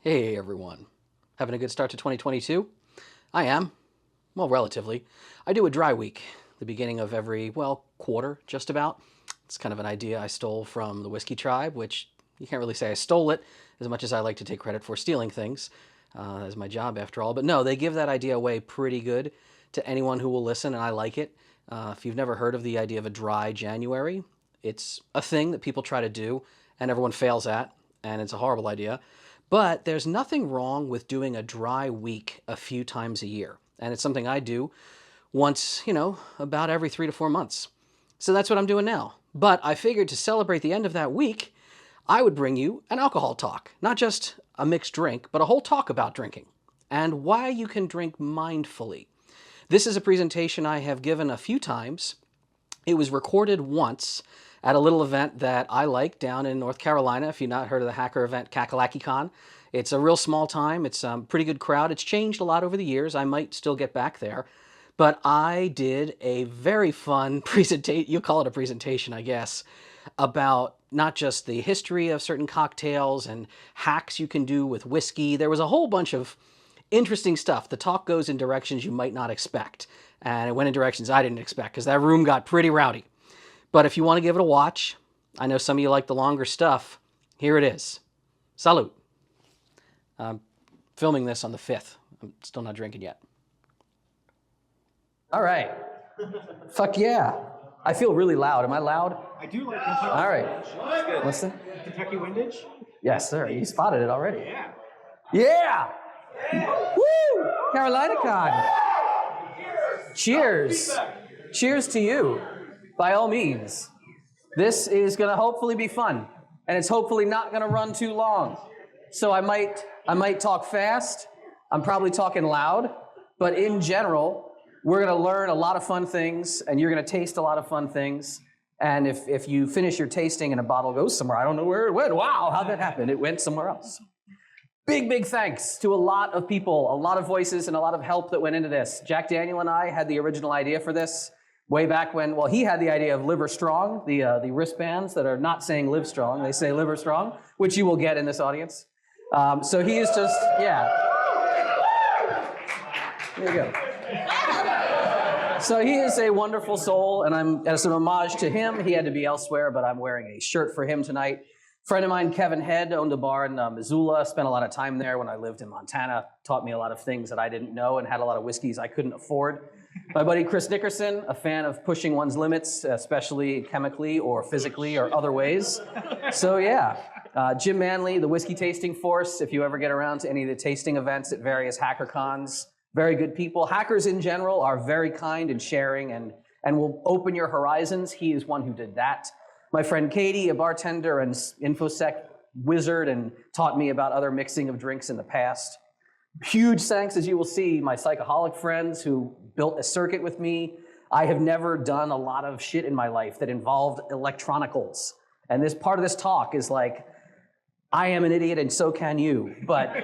Hey everyone, having a good start to 2022? I am, well, relatively. I do a dry week, the beginning of every, quarter, just about. It's kind of an idea I stole from the Whiskey Tribe, which you can't really say I stole it, as much as I like to take credit for stealing things. That's my job after all. But no, they give that idea away pretty good to anyone who will listen, and I like it. If you've never heard of the idea of a dry January, it's a thing that people try to do and everyone fails at, and it's a horrible idea. But there's nothing wrong with doing a dry week a few times a year. And it's something I do once, about every 3 to 4 months. So that's what I'm doing now. But I figured to celebrate the end of that week, I would bring you an alcohol talk. Not just a mixed drink, but a whole talk about drinking and why you can drink mindfully. This is a presentation I have given a few times. It was recorded once at a little event that I like down in North Carolina. If you've not heard of the hacker event, KakalakiCon, it's a real small time. It's a pretty good crowd. It's changed a lot over the years. I might still get back there. But I did a very fun presentation, you call it a presentation, I guess, about not just the history of certain cocktails and hacks you can do with whiskey. There was a whole bunch of interesting stuff. The talk goes in directions you might not expect. And it went in directions I didn't expect because that room got pretty rowdy. But if you want to give it a watch, I know some of you like the longer stuff, here it is. Salute. I'm filming this on the 5th. I'm still not drinking yet. All right. Fuck yeah. I feel really loud. Am I loud? I do like Kentucky. All right. That's good. Listen. Kentucky windage? Yes, sir. You spotted it already. Yeah. Yeah! Woo! CarolinaCon. Cheers. Cheers to you. By all means. This is going to hopefully be fun. And it's hopefully not going to run too long. So I might talk fast. I'm probably talking loud. But in general, we're going to learn a lot of fun things, and you're going to taste a lot of fun things. And if you finish your tasting and a bottle goes somewhere, I don't know where it went. Wow, how'd that happen? It went somewhere else. Big, big thanks to a lot of people, a lot of voices, and a lot of help that went into this. Jack Daniel and I had the original idea for this way back when, he had the idea of Liverstrong, the wristbands that are not saying Livestrong, they say Liverstrong, which you will get in this audience. So he is just, yeah. There you go. So he is a wonderful soul, and as an homage to him, he had to be elsewhere, but I'm wearing a shirt for him tonight. Friend of mine, Kevin Head, owned a bar in Missoula, spent a lot of time there when I lived in Montana, taught me a lot of things that I didn't know, and had a lot of whiskeys I couldn't afford. My buddy Chris Nickerson, a fan of pushing one's limits, especially chemically or physically or other ways. So yeah, Jim Manley, the Whiskey Tasting Force, if you ever get around to any of the tasting events at various hacker cons, very good people. Hackers in general are very kind and sharing and will open your horizons. He is one who did that. My friend Katie, a bartender and InfoSec wizard, and taught me about other mixing of drinks in the past. Huge thanks, as you will see, my psychoholic friends who built a circuit with me. I have never done a lot of shit in my life that involved electronicals. And this part of this talk is like, I am an idiot and so can you, but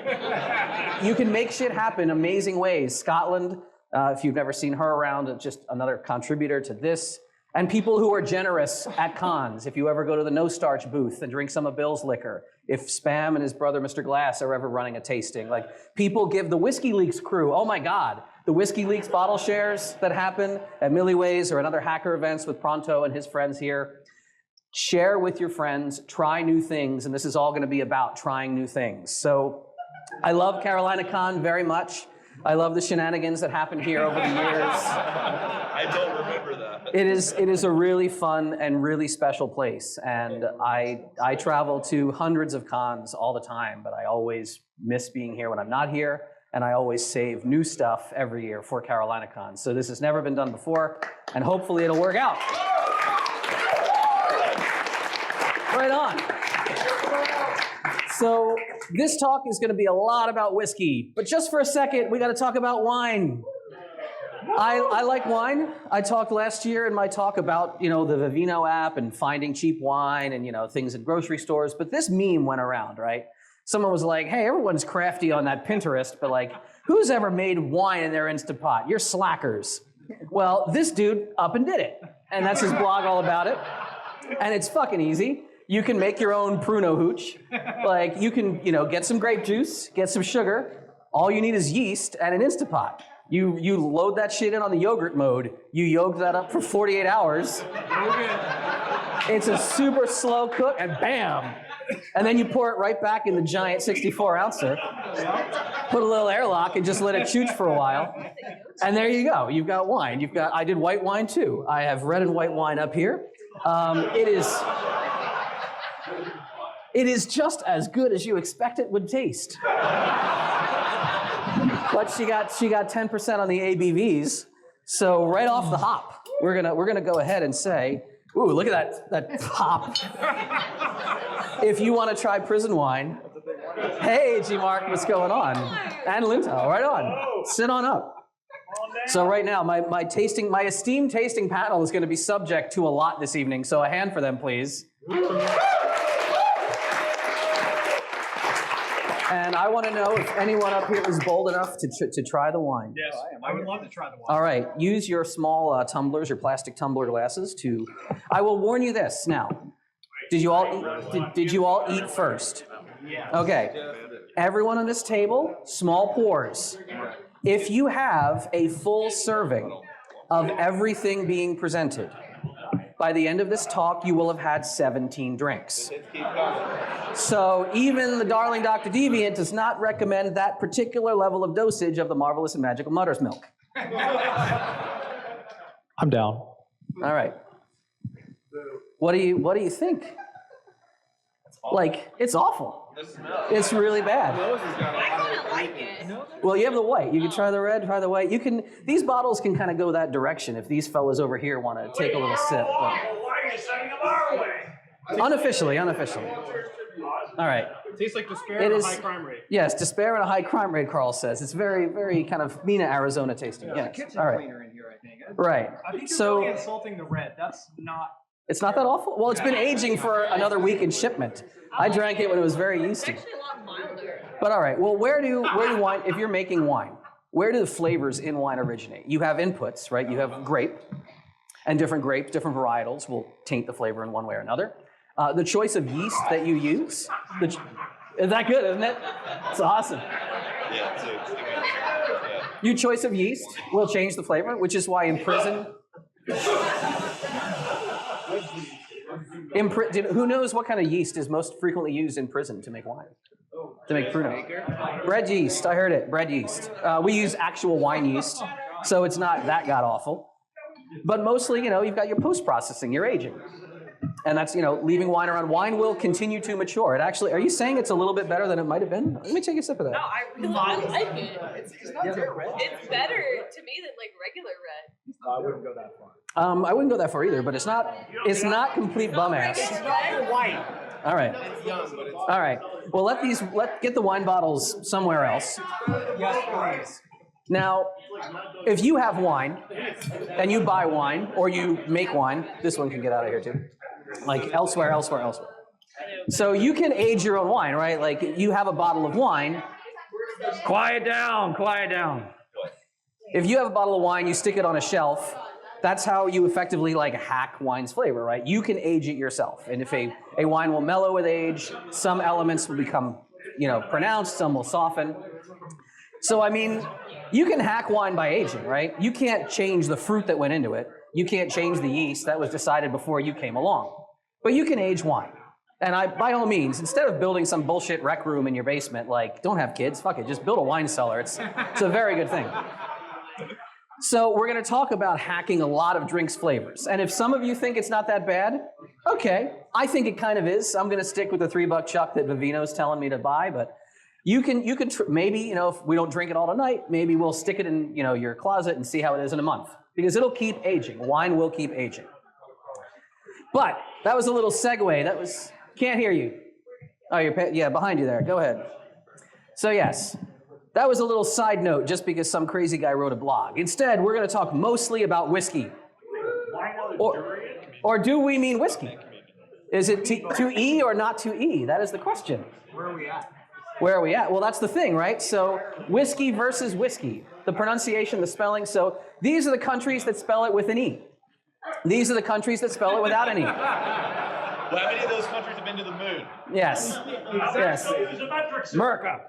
you can make shit happen amazing ways. Scotland, if you've never seen her around, just another contributor to this. And people who are generous at cons. If you ever go to the No Starch booth and drink some of Bill's liquor. If Spam and his brother, Mr. Glass, are ever running a tasting. Like, people give the Whiskey Leaks crew, oh my God, the Whiskey Leaks bottle shares that happen at Millie Ways or at other hacker events with Pronto and his friends here. Share with your friends, try new things, and this is all going to be about trying new things. So I love CarolinaCon very much. I love the shenanigans that happen here over the years. I don't remember that. It is a really fun and really special place, and I travel to hundreds of cons all the time, but I always miss being here when I'm not here, and I always save new stuff every year for CarolinaCon. So this has never been done before, and hopefully it'll work out. Right on. So this talk is going to be a lot about whiskey, but just for a second, we got to talk about wine. I like wine. I talked last year in my talk about, the Vivino app and finding cheap wine and, things in grocery stores, but this meme went around, right? Someone was like, hey, everyone's crafty on that Pinterest, but like, who's ever made wine in their Instant Pot? You're slackers. Well, this dude up and did it, and that's his blog all about it, and it's fucking easy. You can make your own pruno hooch. Like you can, get some grape juice, get some sugar. All you need is yeast and an Instapot. You load that shit in on the yogurt mode. You yolk that up for 48 hours. It's a super slow cook, and bam! And then you pour it right back in the giant 64-ouncer. Put a little airlock and just let it chooch for a while. And there you go. You've got wine. I did white wine too. I have red and white wine up here. It is just as good as you expect it would taste. But she got 10% on the ABVs. So right off the hop, we're gonna go ahead and say, ooh, look at that hop. If you want to try prison wine, hey, G Mark, what's going on? And Lintel, right on. Sit on up. So right now, my esteemed tasting panel is going to be subject to a lot this evening. So a hand for them, please. And I want to know if anyone up here is bold enough to try the wine. Yes, I would love to try the wine. All right, use your small tumblers, your plastic tumbler glasses to. I will warn you this now. Did you all eat first? Yeah. Okay. Everyone on this table, small pours. If you have a full serving of everything being presented, by the end of this talk, you will have had 17 drinks. So even the darling Dr. Deviant does not recommend that particular level of dosage of the marvelous and magical mother's milk. I'm down. All right. What do you think? Like, it's awful. It's really bad. I kind of like it. Well, you have the white. You can try the red, try the white. These bottles can kind of go that direction if these fellas over here want to take a little sip. Why are you sending them our way? Unofficially. All right. It tastes like despair It and is- a high crime rate. Yes, despair and a high crime rate, Karl says. It's very, very kind of Mena, Arizona tasting. Yes. All right. Cleaner in here, I think. Right. I think you're So really insulting the red. That's not. it's not that awful? Well, it's been aging for another week in shipment. I drank it when it was very It's yeasty. actually a lot milder. But all right, well, where do wine, if you're making wine, where do the flavors in wine originate? You have inputs, right? You have grape, and different grapes, different varietals will taint the flavor in one way or another. The choice of yeast that you use, is that good, isn't it? It's awesome. Yeah, so it's Your choice of yeast will change the flavor, which is why in prison, who knows what kind of yeast is most frequently used in prison to make wine? To make pruno. Bread yeast, I heard it, bread yeast. We use actual wine yeast, so it's not that god-awful. But mostly, you've got your post-processing, your aging. And that's, leaving wine around. Wine will continue to mature. It actually, are you saying it's a little bit better than it might have been? Let me take a sip of that. No, I like it. It's better to me than like regular red. I wouldn't go that far. I wouldn't go that far either, but it's not complete bum ass. White. All right. All right. Well, get the wine bottles somewhere else. Yes, please. Now, if you have wine and you buy wine or you make wine, this one can get out of here too. Like elsewhere. So you can age your own wine, right? Like you have a bottle of wine. Quiet down. If you have a bottle of wine, you stick it on a shelf. That's how you effectively hack wine's flavor, right? You can age it yourself. And if a wine will mellow with age, some elements will become, pronounced, some will soften. So, I mean, you can hack wine by aging, right? You can't change the fruit that went into it. You can't change the yeast that was decided before you came along. But you can age wine. And by all means, instead of building some bullshit rec room in your basement, don't have kids, fuck it, just build a wine cellar. It's a very good thing. So we're going to talk about hacking a lot of drinks flavors. And if some of you think it's not that bad, okay. I think it kind of is. I'm going to stick with the $3 chuck that Vivino's telling me to buy, but you can maybe, if we don't drink it all tonight, maybe we'll stick it in, your closet and see how it is in a month. Because it'll keep aging. Wine will keep aging. But that was a little segue. Can't hear you. Oh, yeah, behind you there. Go ahead. So yes, that was a little side note just because some crazy guy wrote a blog. Instead, we're going to talk mostly about whiskey. Or do we mean whiskey? Is it to E or not to E? That is the question. Where are we at? Where are we at? Well, that's the thing, right? So whiskey versus whiskey. The pronunciation, the spelling. So these are the countries that spell it with an E. These are the countries that spell it without an E. Well, how many of those countries have been to the moon? Yes. Yes. Use a metric system. America.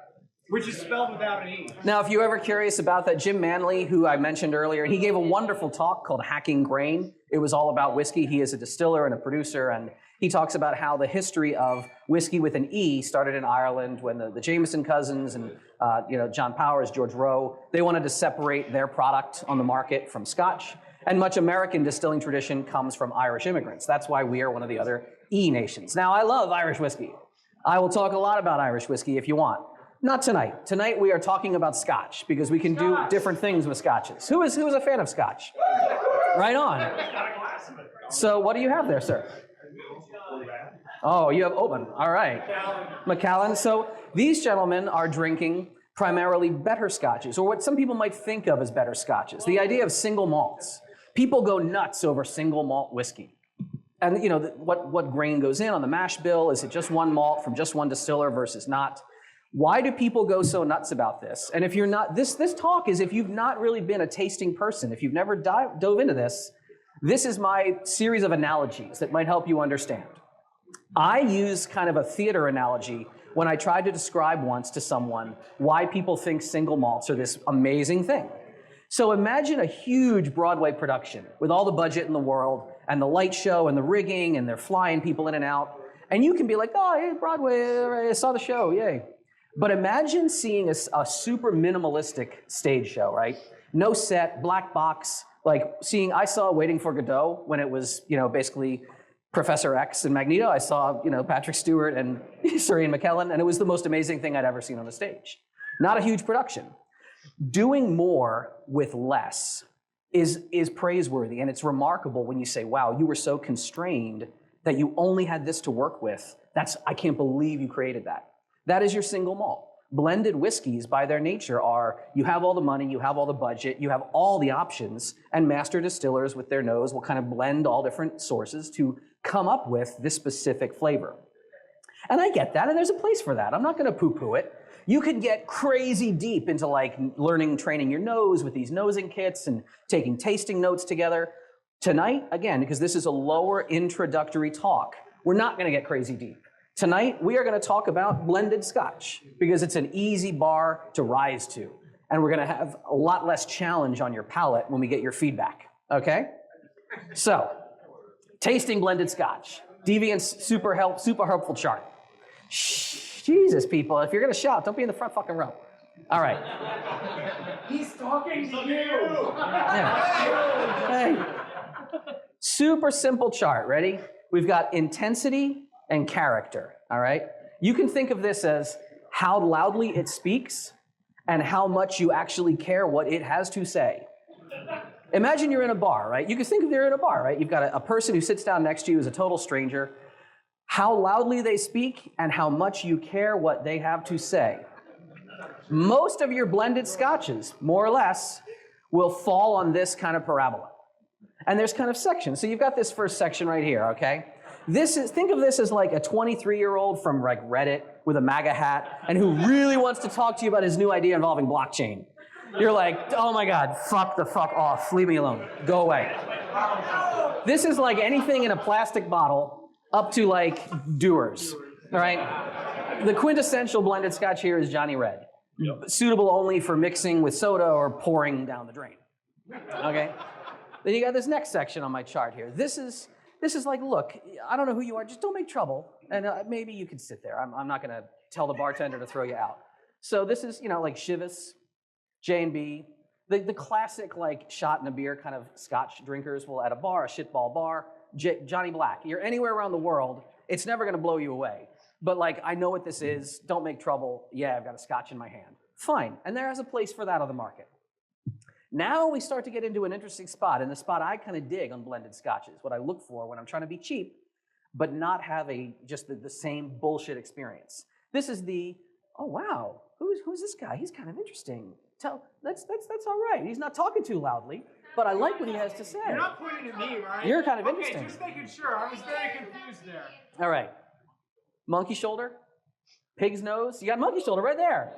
Which is spelled without an E. Now, if you're ever curious about that, Jim Manley, who I mentioned earlier, he gave a wonderful talk called Hacking Grain. It was all about whiskey. He is a distiller and a producer, and he talks about how the history of whiskey with an E started in Ireland when the Jameson cousins and John Powers, George Rowe, they wanted to separate their product on the market from Scotch. And much American distilling tradition comes from Irish immigrants. That's why we are one of the other E nations. Now, I love Irish whiskey. I will talk a lot about Irish whiskey if you want. Not tonight. Tonight we are talking about Scotch because we can do different things with Scotches. Who is a fan of Scotch? Right on. So what do you have there, sir? Oh, you have Oban. All right. Macallan. So these gentlemen are drinking primarily better Scotches, or what some people might think of as better Scotches. The idea of single malts. People go nuts over single malt whiskey. And what grain goes in on the mash bill? Is it just one malt from just one distiller versus not? Why do people go so nuts about this? And if you're not, this talk is if you've not really been a tasting person, if you've never dove into this, this is my series of analogies that might help you understand. I use kind of a theater analogy when I tried to describe once to someone why people think single malts are this amazing thing. So imagine a huge Broadway production with all the budget in the world and the light show and the rigging and they're flying people in and out. And you can be like, oh, hey, Broadway, I saw the show, yay. But imagine seeing a super minimalistic stage show, right? No set, black box, I saw Waiting for Godot when it was, basically Professor X and Magneto. I saw, Patrick Stewart and Sir Ian McKellen, and it was the most amazing thing I'd ever seen on the stage. Not a huge production. Doing more with less is praiseworthy, and it's remarkable when you say, wow, you were so constrained that you only had this to work with. I can't believe you created that. That is your single malt. Blended whiskeys, by their nature, you have all the money, you have all the budget, you have all the options, and master distillers with their nose will kind of blend all different sources to come up with this specific flavor. And I get that, and there's a place for that. I'm not going to poo-poo it. You could get crazy deep into learning, training your nose with these nosing kits and taking tasting notes together. Tonight, again, because this is a lower introductory talk, we're not going to get crazy deep. Tonight, we are going to talk about blended Scotch because it's an easy bar to rise to. And we're going to have a lot less challenge on your palate when we get your feedback, okay? So, tasting blended Scotch. Deviant's super helpful chart. Shh, Jesus, people, if you're going to shout, don't be in the front fucking row. All right. He's talking to you. Yeah. Hey. Super simple chart, ready? We've got intensity and character, all right? You can think of this as how loudly it speaks and how much you actually care what it has to say. Imagine you're in a bar, right? You can think of you're in a bar, right? You've got a person who sits down next to you is a total stranger. How loudly they speak and how much you care what they have to say. Most of your blended scotches, more or less, will fall on this kind of parabola. And there's kind of sections. So you've got this first section right here, okay? Think of this as like a 23-year-old from Reddit with a MAGA hat and who really wants to talk to you about his new idea involving blockchain. You're like, oh my God, fuck the fuck off, leave me alone, go away. This is like anything in a plastic bottle up to Dewar's, all right? The quintessential blended scotch here is Johnny Red, suitable only for mixing with soda or pouring down the drain, okay? Then you got this next section on my chart here. This is like, look, I don't know who you are, just don't make trouble. And maybe you can sit there. I'm not gonna tell the bartender to throw you out. So this is, like Chivas, J&B, the classic shot and a beer kind of scotch drinkers will at a bar, a shitball bar, Johnny Black. You're anywhere around the world, it's never gonna blow you away. But I know what this is, don't make trouble. Yeah, I've got a scotch in my hand. Fine, and there is a place for that on the market. Now we start to get into an interesting spot, and the spot I kind of dig on blended scotches, what I look for when I'm trying to be cheap, but not have just the same bullshit experience. This is oh wow, who's this guy? He's kind of interesting. That's all right. He's not talking too loudly, but I like what he has to say. You're not pointing at me, right? You're kind of interesting. Okay, just making sure. I was very confused there. All right. Monkey shoulder, pig's nose. You got monkey shoulder right there.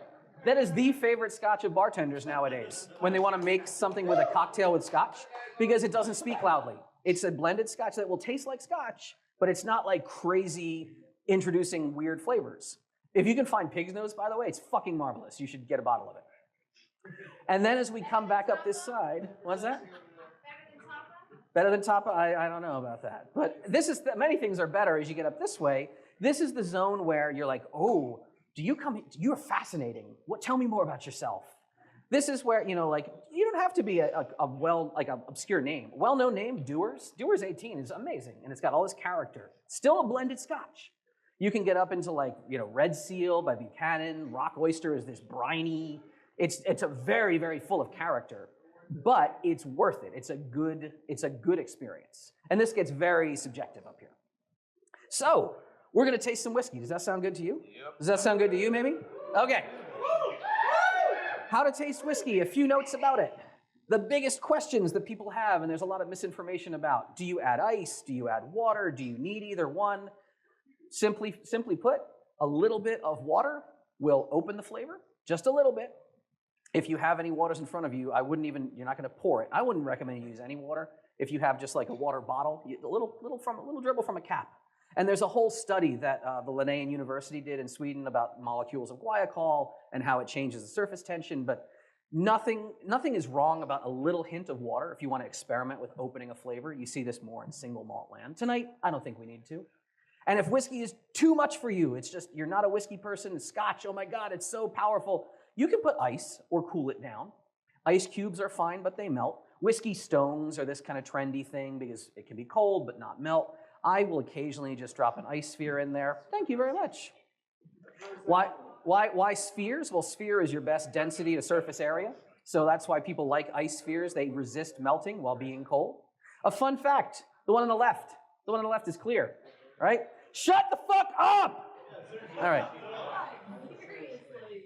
That is the favorite scotch of bartenders nowadays when they want to make something with a cocktail with scotch because it doesn't speak loudly. It's a blended scotch that will taste like scotch, but it's not like crazy introducing weird flavors. If you can find pig's nose, by the way, it's fucking marvelous. You should get a bottle of it. And then as we come back up this side, what's that? Better than Tapa? I don't know about that. But this is, many things are better as you get up this way. This is the zone where you're like, oh, you're fascinating. Tell me more about yourself. This is where, you don't have to be a obscure name. Well-known name, Dewar's. Dewar's 18 is amazing, and it's got all this character. Still a blended scotch. You can get up into Red Seal by Buchanan. Rock Oyster is this briny. It's a very, very full of character, but it's worth it. It's a good experience. And this gets very subjective up here. So we're gonna taste some whiskey. Does that sound good to you? Yep. Does that sound good to you, maybe? Okay. How to taste whiskey, a few notes about it. The biggest questions that people have, and there's a lot of misinformation about, do you add ice? Do you add water? Do you need either one? Simply put, a little bit of water will open the flavor, just a little bit. If you have any waters in front of you, you're not gonna pour it. I wouldn't recommend you use any water. If you have just like a water bottle, a little dribble from a cap. And there's a whole study that the Linnaean University did in Sweden about molecules of guaiacol and how it changes the surface tension, but nothing is wrong about a little hint of water if you want to experiment with opening a flavor. You see this more in single malt land. Tonight, I don't think we need to. And if whiskey is too much for you, it's just, you're not a whiskey person, it's scotch, oh my God, it's so powerful. You can put ice or cool it down. Ice cubes are fine, but they melt. Whiskey stones are this kind of trendy thing because it can be cold but not melt. I will occasionally just drop an ice sphere in there. Thank you very much. Why spheres? Well, sphere is your best density to surface area. So that's why people like ice spheres. They resist melting while being cold. A fun fact, the one on the left is clear, right? Shut the fuck up! All right.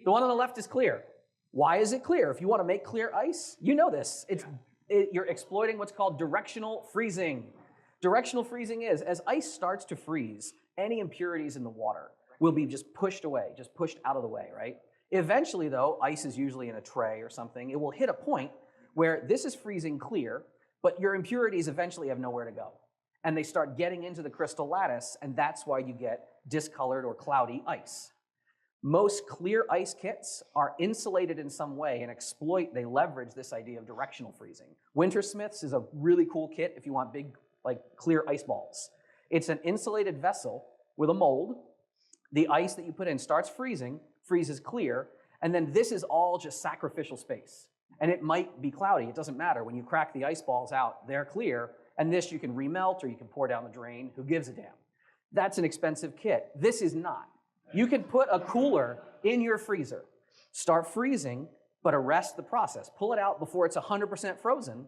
The one on the left is clear. Why is it clear? If you want to make clear ice, you know this. You're exploiting what's called directional freezing. Directional freezing is, as ice starts to freeze, any impurities in the water will be just pushed away, just pushed out of the way, right? Eventually, though, ice is usually in a tray or something, it will hit a point where this is freezing clear, but your impurities eventually have nowhere to go. And they start getting into the crystal lattice, and that's why you get discolored or cloudy ice. Most clear ice kits are insulated in some way and they leverage this idea of directional freezing. Wintersmith's is a really cool kit if you want big, clear ice balls. It's an insulated vessel with a mold. The ice that you put in starts freezing, freezes clear, and then this is all just sacrificial space. And it might be cloudy, it doesn't matter. When you crack the ice balls out, they're clear, and this you can remelt or you can pour down the drain, who gives a damn? That's an expensive kit. This is not. You can put a cooler in your freezer, start freezing, but arrest the process. Pull it out before it's 100% frozen,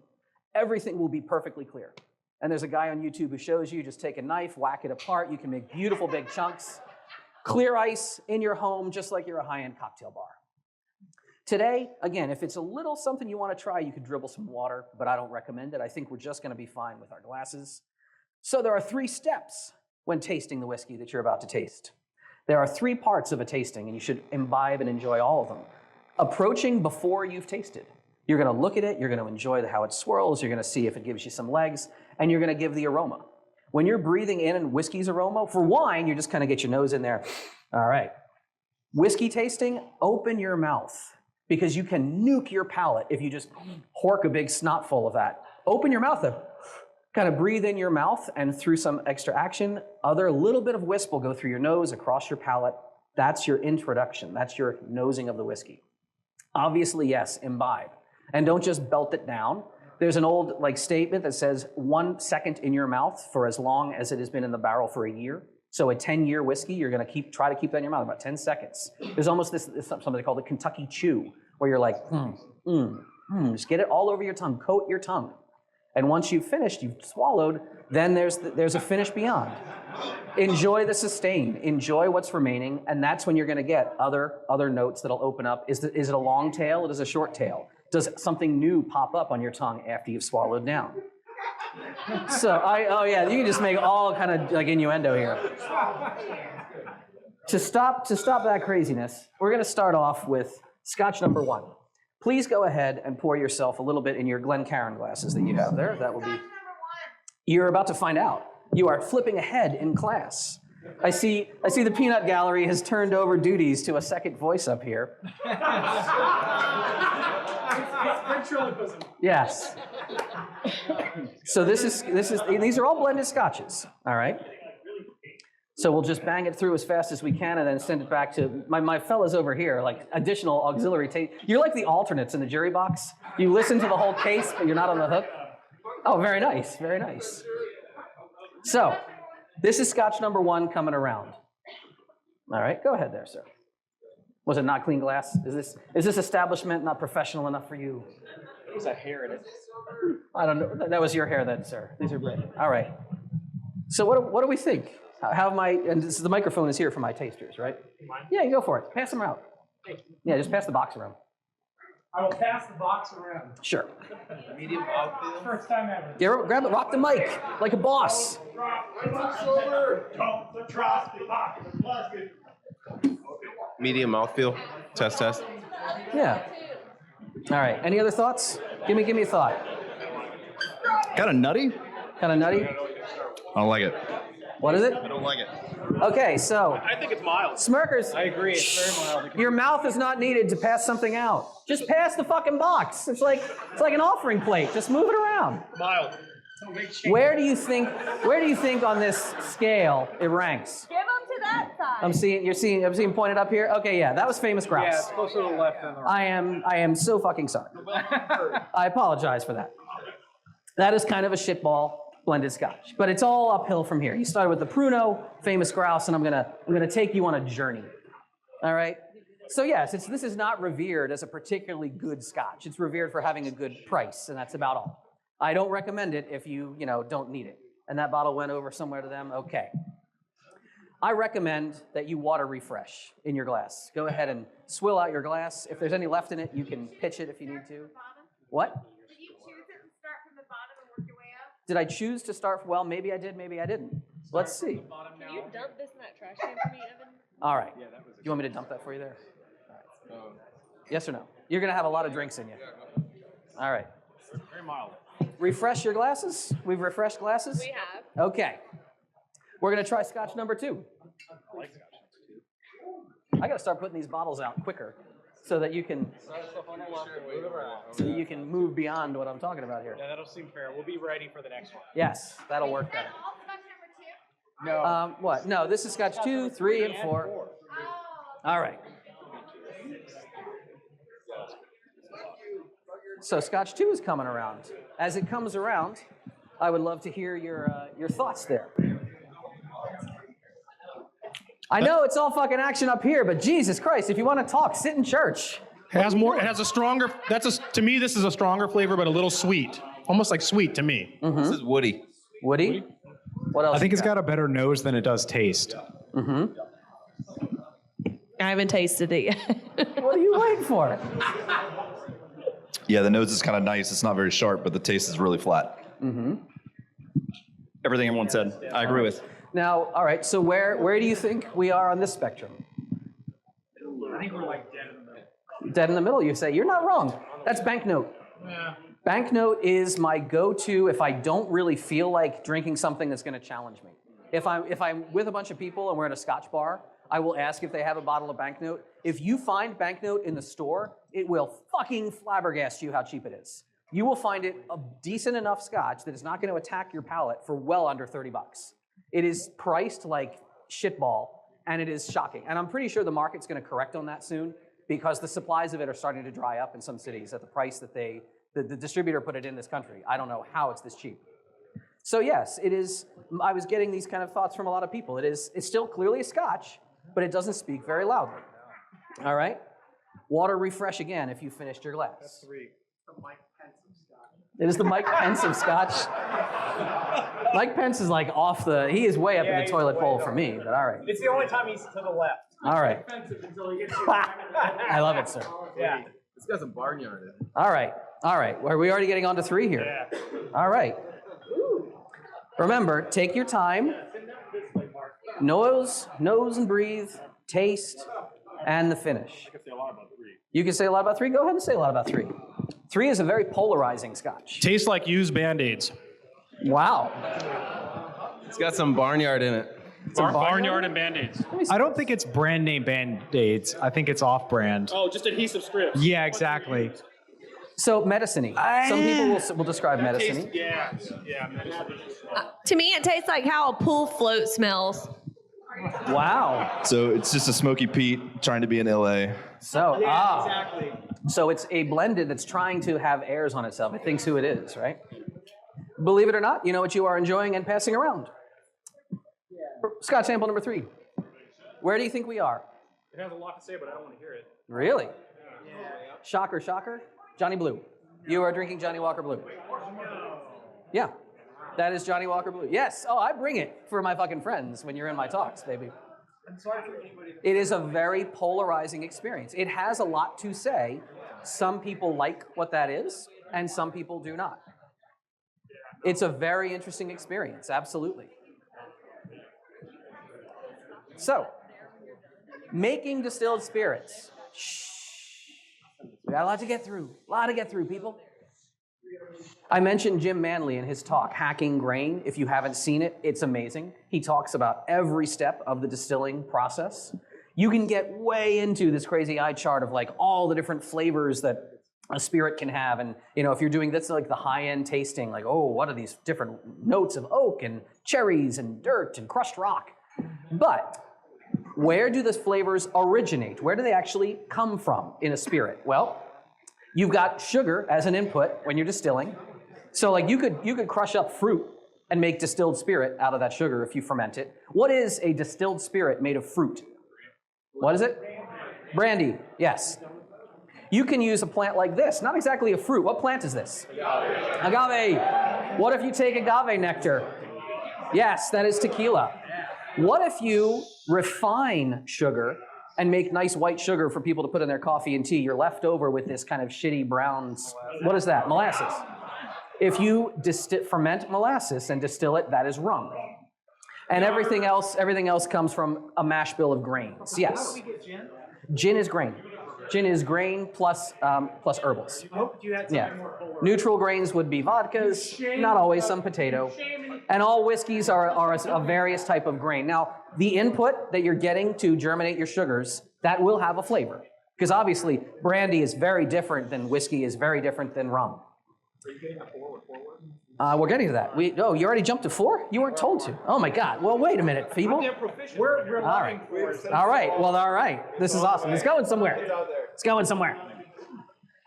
everything will be perfectly clear. And there's a guy on YouTube who shows you, just take a knife, whack it apart, you can make beautiful big chunks. Clear ice in your home, just like you're a high-end cocktail bar. Today, again, if it's a little something you want to try, you could dribble some water, but I don't recommend it. I think we're just going to be fine with our glasses. So there are 3 steps when tasting the whiskey that you're about to taste. There are 3 parts of a tasting, and you should imbibe and enjoy all of them. Approaching before you've tasted. You're going to look at it, you're going to enjoy how it swirls, you're going to see if it gives you some legs, and you're going to give the aroma. When you're breathing in whiskey's aroma, for wine, you just kind of get your nose in there. All right. Whiskey tasting, open your mouth, because you can nuke your palate if you just hork a big snot full of that. Open your mouth though. Kind of breathe in your mouth, and through some extra action, little bit of wisp will go through your nose, across your palate. That's your introduction. That's your nosing of the whiskey. Obviously, yes, imbibe. And don't just belt it down. There's an old statement that says 1 second in your mouth for as long as it has been in the barrel for a year. So a 10-year whiskey, you're going to try to keep that in your mouth about 10 seconds. There's almost this something they call the Kentucky chew, where you're like, just get it all over your tongue, coat your tongue. And once you've finished, you've swallowed, then there's a finish beyond. Enjoy the sustain, enjoy what's remaining, and that's when you're going to get other notes that'll open up. Is it a long tail or is it a short tail? Does something new pop up on your tongue after you've swallowed down? So, you can just make all kind of innuendo here. To stop that craziness, we're going to start off with Scotch number 1. Please go ahead and pour yourself a little bit in your Glencairn glasses that you have there. That will be. You're about to find out. You are flipping ahead in class. I see the peanut gallery has turned over duties to a second voice up here. Ventriloquism. Yes. So these are all blended scotches, all right? So we'll just bang it through as fast as we can and then send it back to my fellas over here, like additional auxiliary taste. You're like the alternates in the jury box. You listen to the whole case, but you're not on the hook. Oh, very nice, very nice. So this is scotch number 1 coming around. All right, go ahead there, sir. Was it not clean glass? Is this establishment not professional enough for you? It was a hair in it. I don't know. That was your hair then, sir. These are great. All right. So what do we think? How am I? And the microphone is here for my tasters, right? Yeah, you go for it. Pass them out. Yeah, just pass the box around. I will pass the box around. Sure. Medium outfield. First time ever. Grab it. Rock the mic like a boss. Medium mouthfeel. Test. Yeah. All right. Any other thoughts? Give me a thought. Kind of nutty. Kind of nutty. I don't like it. What is it? I don't like it. Okay, so I think it's mild. Smirkers. I agree. It's very mild. Your mouth is not needed to pass something out. Just pass the fucking box. It's like an offering plate. Just move it around. Mild. Where do you think on this scale it ranks? Give them to that side. I'm seeing pointed up here. Okay, yeah, that was famous grouse. Yeah, it's closer to the left than the right. I am so fucking sorry. I apologize for that. That is kind of a shitball blended scotch, but it's all uphill from here. You started with the Pruno, famous grouse, and I'm gonna take you on a journey. All right. So yes, this is not revered as a particularly good scotch. It's revered for having a good price, and that's about all. I don't recommend it if you don't need it. And that bottle went over somewhere to them. Okay. I recommend that you water refresh in your glass. Go ahead and swill out your glass. If there's any left in it, you can pitch it if you need to. What? Did you choose it and start from the bottom and work your way up? Did I choose to start? Well, maybe I did, maybe I didn't. Let's see. Can you dump this in that trash can for me, Evan? All right. Do you want me to dump that for you there? Yes or no? You're going to have a lot of drinks in you. All right. Very mild. Refresh your glasses? We've refreshed glasses? We have. Okay. We're going to try scotch number 2. I like scotch. I got to start putting these bottles out quicker so that you can move beyond what I'm talking about here. Yeah, that'll seem fair. We'll be ready for the next one. Yes, that'll work better. All scotch number 2? No. What? No, this is scotch 2, 3, and 4. Oh. All right. So scotch 2 is coming around. As it comes around, I would love to hear your thoughts there. I know it's all fucking action up here, but Jesus Christ, if you want to talk, sit in church. It has more. It has a stronger. To me, this is a stronger flavor, but a little sweet, almost like sweet to me. Mm-hmm. This is woody. Woody? What else? I think you it's got a better nose than it does taste. Mm-hmm. I haven't tasted it yet. What are you waiting for? Yeah, the nose is kind of nice. It's not very sharp, but the taste is really flat. Mm-hmm. Everything everyone said, I agree with. Now, all right, so where do you think we are on this spectrum? I think we're like dead in the middle. Dead in the middle, you say. You're not wrong. That's banknote. Yeah. Banknote is my go-to if I don't really feel like drinking something that's going to challenge me. If I'm with a bunch of people and we're at a scotch bar, I will ask if they have a bottle of banknote. If you find banknote in the store, it will fucking flabbergast you how cheap it is. You will find it a decent enough scotch that is not going to attack your palate for well under 30 bucks. It is priced like shitball, and it is shocking. And I'm pretty sure the market's going to correct on that soon because the supplies of it are starting to dry up in some cities at the price that the distributor put it in this country. I don't know how it's this cheap. So yes, it is. I was getting these kind of thoughts from a lot of people. It's still clearly a scotch, but it doesn't speak very loudly. All right? Water refresh again if you finished your glass. That's 3. It is the Mike Pence of scotch. Mike Pence is like he is way up in the toilet bowl for me, but all right. It's the only time he's to the left. All right. Offensive until he gets you. I love it, sir. Yeah. This guy's a barnyard. All right. Are we already getting on to 3 here? Yeah. All right. Remember, take your time. Nose and breathe, taste, and the finish. I could say a lot about 3. You can say a lot about 3? Go ahead and say a lot about 3. 3 is a very polarizing scotch. Tastes like used Band-Aids. Wow. It's got some barnyard in it. Barnyard and Band-Aids. I don't think it's brand name Band-Aids. I think it's off-brand. Oh, just adhesive strips. Yeah, exactly. So medicine-y. Some people will describe medicine-y. Yeah. To me, it tastes like how a pool float smells. Wow. So it's just a Smoky Pete trying to be in LA. So, Exactly. So it's a blended that's trying to have airs on itself. It thinks who it is, right? Believe it or not, you know what you are enjoying and passing around. Scotch sample number 3. Where do you think we are? It has a lot to say, but I don't want to hear it. Really? Shocker, shocker. Johnny Blue. You are drinking Johnny Walker Blue. Yeah. That is Johnny Walker Blue. Yes. Oh, I bring it for my fucking friends when you're in my talks, baby. It is a very polarizing experience. It has a lot to say. Some people like what that is, and some people do not. It's a very interesting experience, absolutely. So, making distilled spirits. Shh. We got a lot to get through. A lot to get through, people. I mentioned Jim Manley in his talk, Hacking Grain. If you haven't seen it, it's amazing. He talks about every step of the distilling process. You can get way into this crazy eye chart of like all the different flavors that a spirit can have. And you know, if you're doing this like the high-end tasting, like, oh, what are these different notes of oak and cherries and dirt and crushed rock? But where do the flavors originate? Where do they actually come from in a spirit? Well, you've got sugar as an input when you're distilling. So like you could crush up fruit and make distilled spirit out of that sugar if you ferment it. What is a distilled spirit made of fruit? What is it? Brandy, yes. You can use a plant like this, not exactly a fruit. What plant is this? Agave. What if you take agave nectar? Yes, that is tequila. What if you refine sugar and make nice white sugar for people to put in their coffee and tea? You're left over with this kind of shitty browns. What is that? Molasses. If you ferment molasses and distill it, that is rum. And everything else comes from a mash bill of grains. Yes. Gin is grain. Gin is grain plus herbals. Yeah. Neutral grains would be vodkas, not always, some potato. And all whiskeys are a various type of grain. Now, the input that you're getting to germinate your sugars, that will have a flavor. Because obviously, brandy is very different than whiskey, is very different than rum. Are you getting a 4 with 4 words? We're getting to that. Oh, you already jumped to 4? You weren't told to. Oh my God. Well, wait a minute, people. We're All right. All right. Well, all right. This is awesome. It's going somewhere. It's going somewhere.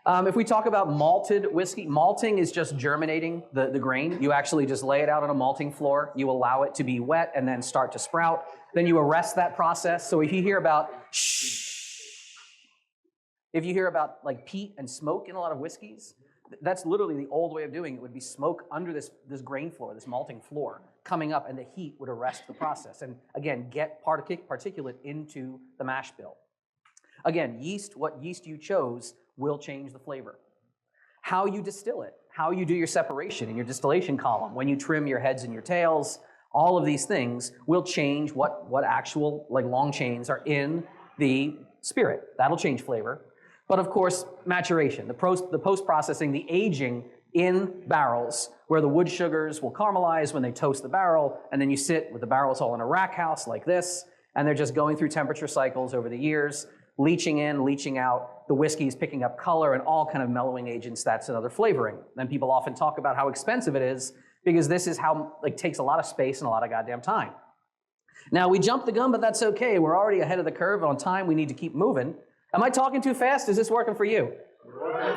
If we talk about malted whiskey, malting is just germinating the grain. You actually just lay it out on a malting floor. You allow it to be wet and then start to sprout. Then you arrest that process. So if you hear about like peat and smoke in a lot of whiskeys, that's literally the old way of doing it. Would be smoke under this grain floor, this malting floor, coming up, and the heat would arrest the process. And again, get particulate into the mash bill. Again, yeast, what yeast you chose will change the flavor. How you distill it, how you do your separation in your distillation column, when you trim your heads and your tails, all of these things will change what actual like long chains are in the spirit. That'll change flavor. But of course, maturation, the post-processing, the aging in barrels, where the wood sugars will caramelize when they toast the barrel, and then you sit with the barrels all in a rack house like this, and they're just going through temperature cycles over the years, leaching in, leaching out, the whiskey is picking up color and all kind of mellowing agents. That's another flavoring. And people often talk about how expensive it is, because this is how, like, takes a lot of space and a lot of goddamn time. Now, we jumped the gun, but that's okay. We're already ahead of the curve on time. We need to keep moving. Am I talking too fast? Is this working for you?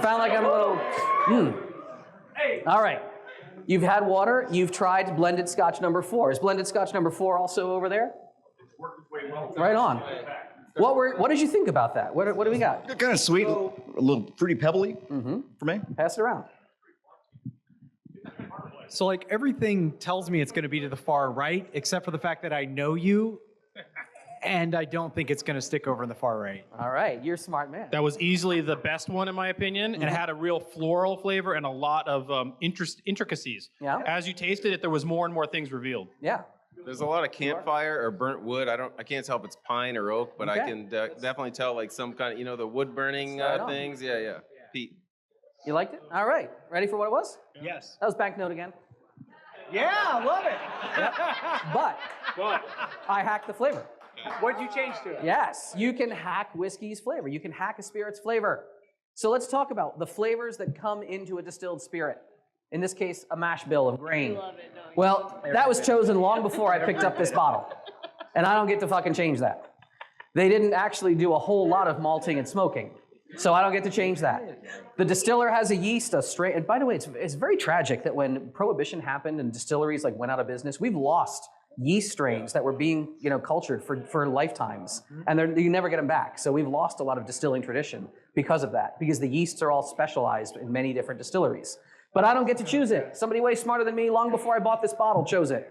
Found like I'm a little, All right. You've had water. You've tried blended Scotch number 4. Is blended Scotch number 4 also over there? Right on. What did you think about that? What do we got? Kind of sweet, a little fruity pebbly for me. Pass it around. So like everything tells me it's going to be to the far right, except for the fact that I know you, and I don't think it's going to stick over in the far right. All right, you're a smart man. That was easily the best one in my opinion, and it had a real floral flavor and a lot of intricacies. Yeah. As you tasted it, there was more and more things revealed. Yeah. There's a lot of campfire or burnt wood. I can't tell if it's pine or oak, but I can definitely tell like some kind of, the wood burning things. Yeah. Peat. You liked it? All right. Ready for what it was? Yes. That was banknote again. Yeah, I love it. But I hacked the flavor. What'd you change to it? Yes, you can hack whiskey's flavor. You can hack a spirit's flavor. So let's talk about the flavors that come into a distilled spirit. In this case, a mash bill of grain. Love it. No, Well, that was chosen long before I picked up this bottle. And I don't get to fucking change that. They didn't actually do a whole lot of malting and smoking. So I don't get to change that. The distiller has a yeast, a strain. And by the way, it's very tragic that when Prohibition happened and distilleries like went out of business, we've lost yeast strains that were being cultured for lifetimes. And you never get them back. So we've lost a lot of distilling tradition because of that, because the yeasts are all specialized in many different distilleries. But I don't get to choose it. Somebody way smarter than me, long before I bought this bottle, chose it.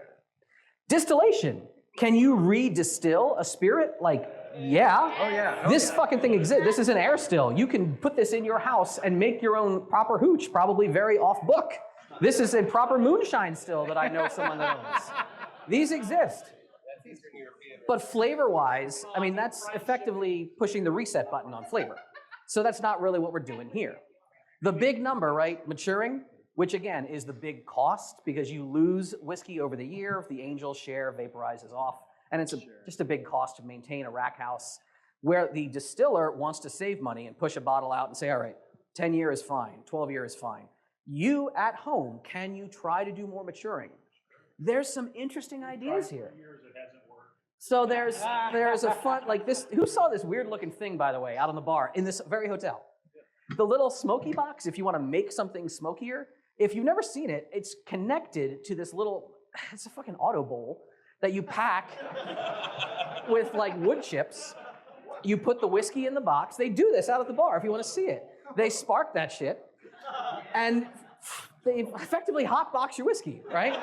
Distillation. Can you re-distill a spirit? Like, yeah. Oh, yeah. This fucking thing exists. This is an air still. You can put this in your house and make your own proper hooch, probably very off book. This is a proper moonshine still that I know someone that owns. These exist. But flavor-wise, I mean, that's effectively pushing the reset button on flavor. So that's not really what we're doing here. The big number, right, maturing, which again is the big cost because you lose whiskey over the year if the angel share vaporizes off. And it's just a big cost to maintain a rack house where the distiller wants to save money and push a bottle out and say, all right, 10 year is fine, 12 year is fine. You at home, can you try to do more maturing? There's some interesting ideas here. So there's a fun, like this, who saw this weird looking thing, by the way, out on the bar in this very hotel? The little smoky box, if you want to make something smokier, if you've never seen it, it's connected to this little, it's a fucking auto bowl that you pack with like wood chips. You put the whiskey in the box. They do this out at the bar if you want to see it. They spark that shit and they effectively hotbox your whiskey, right?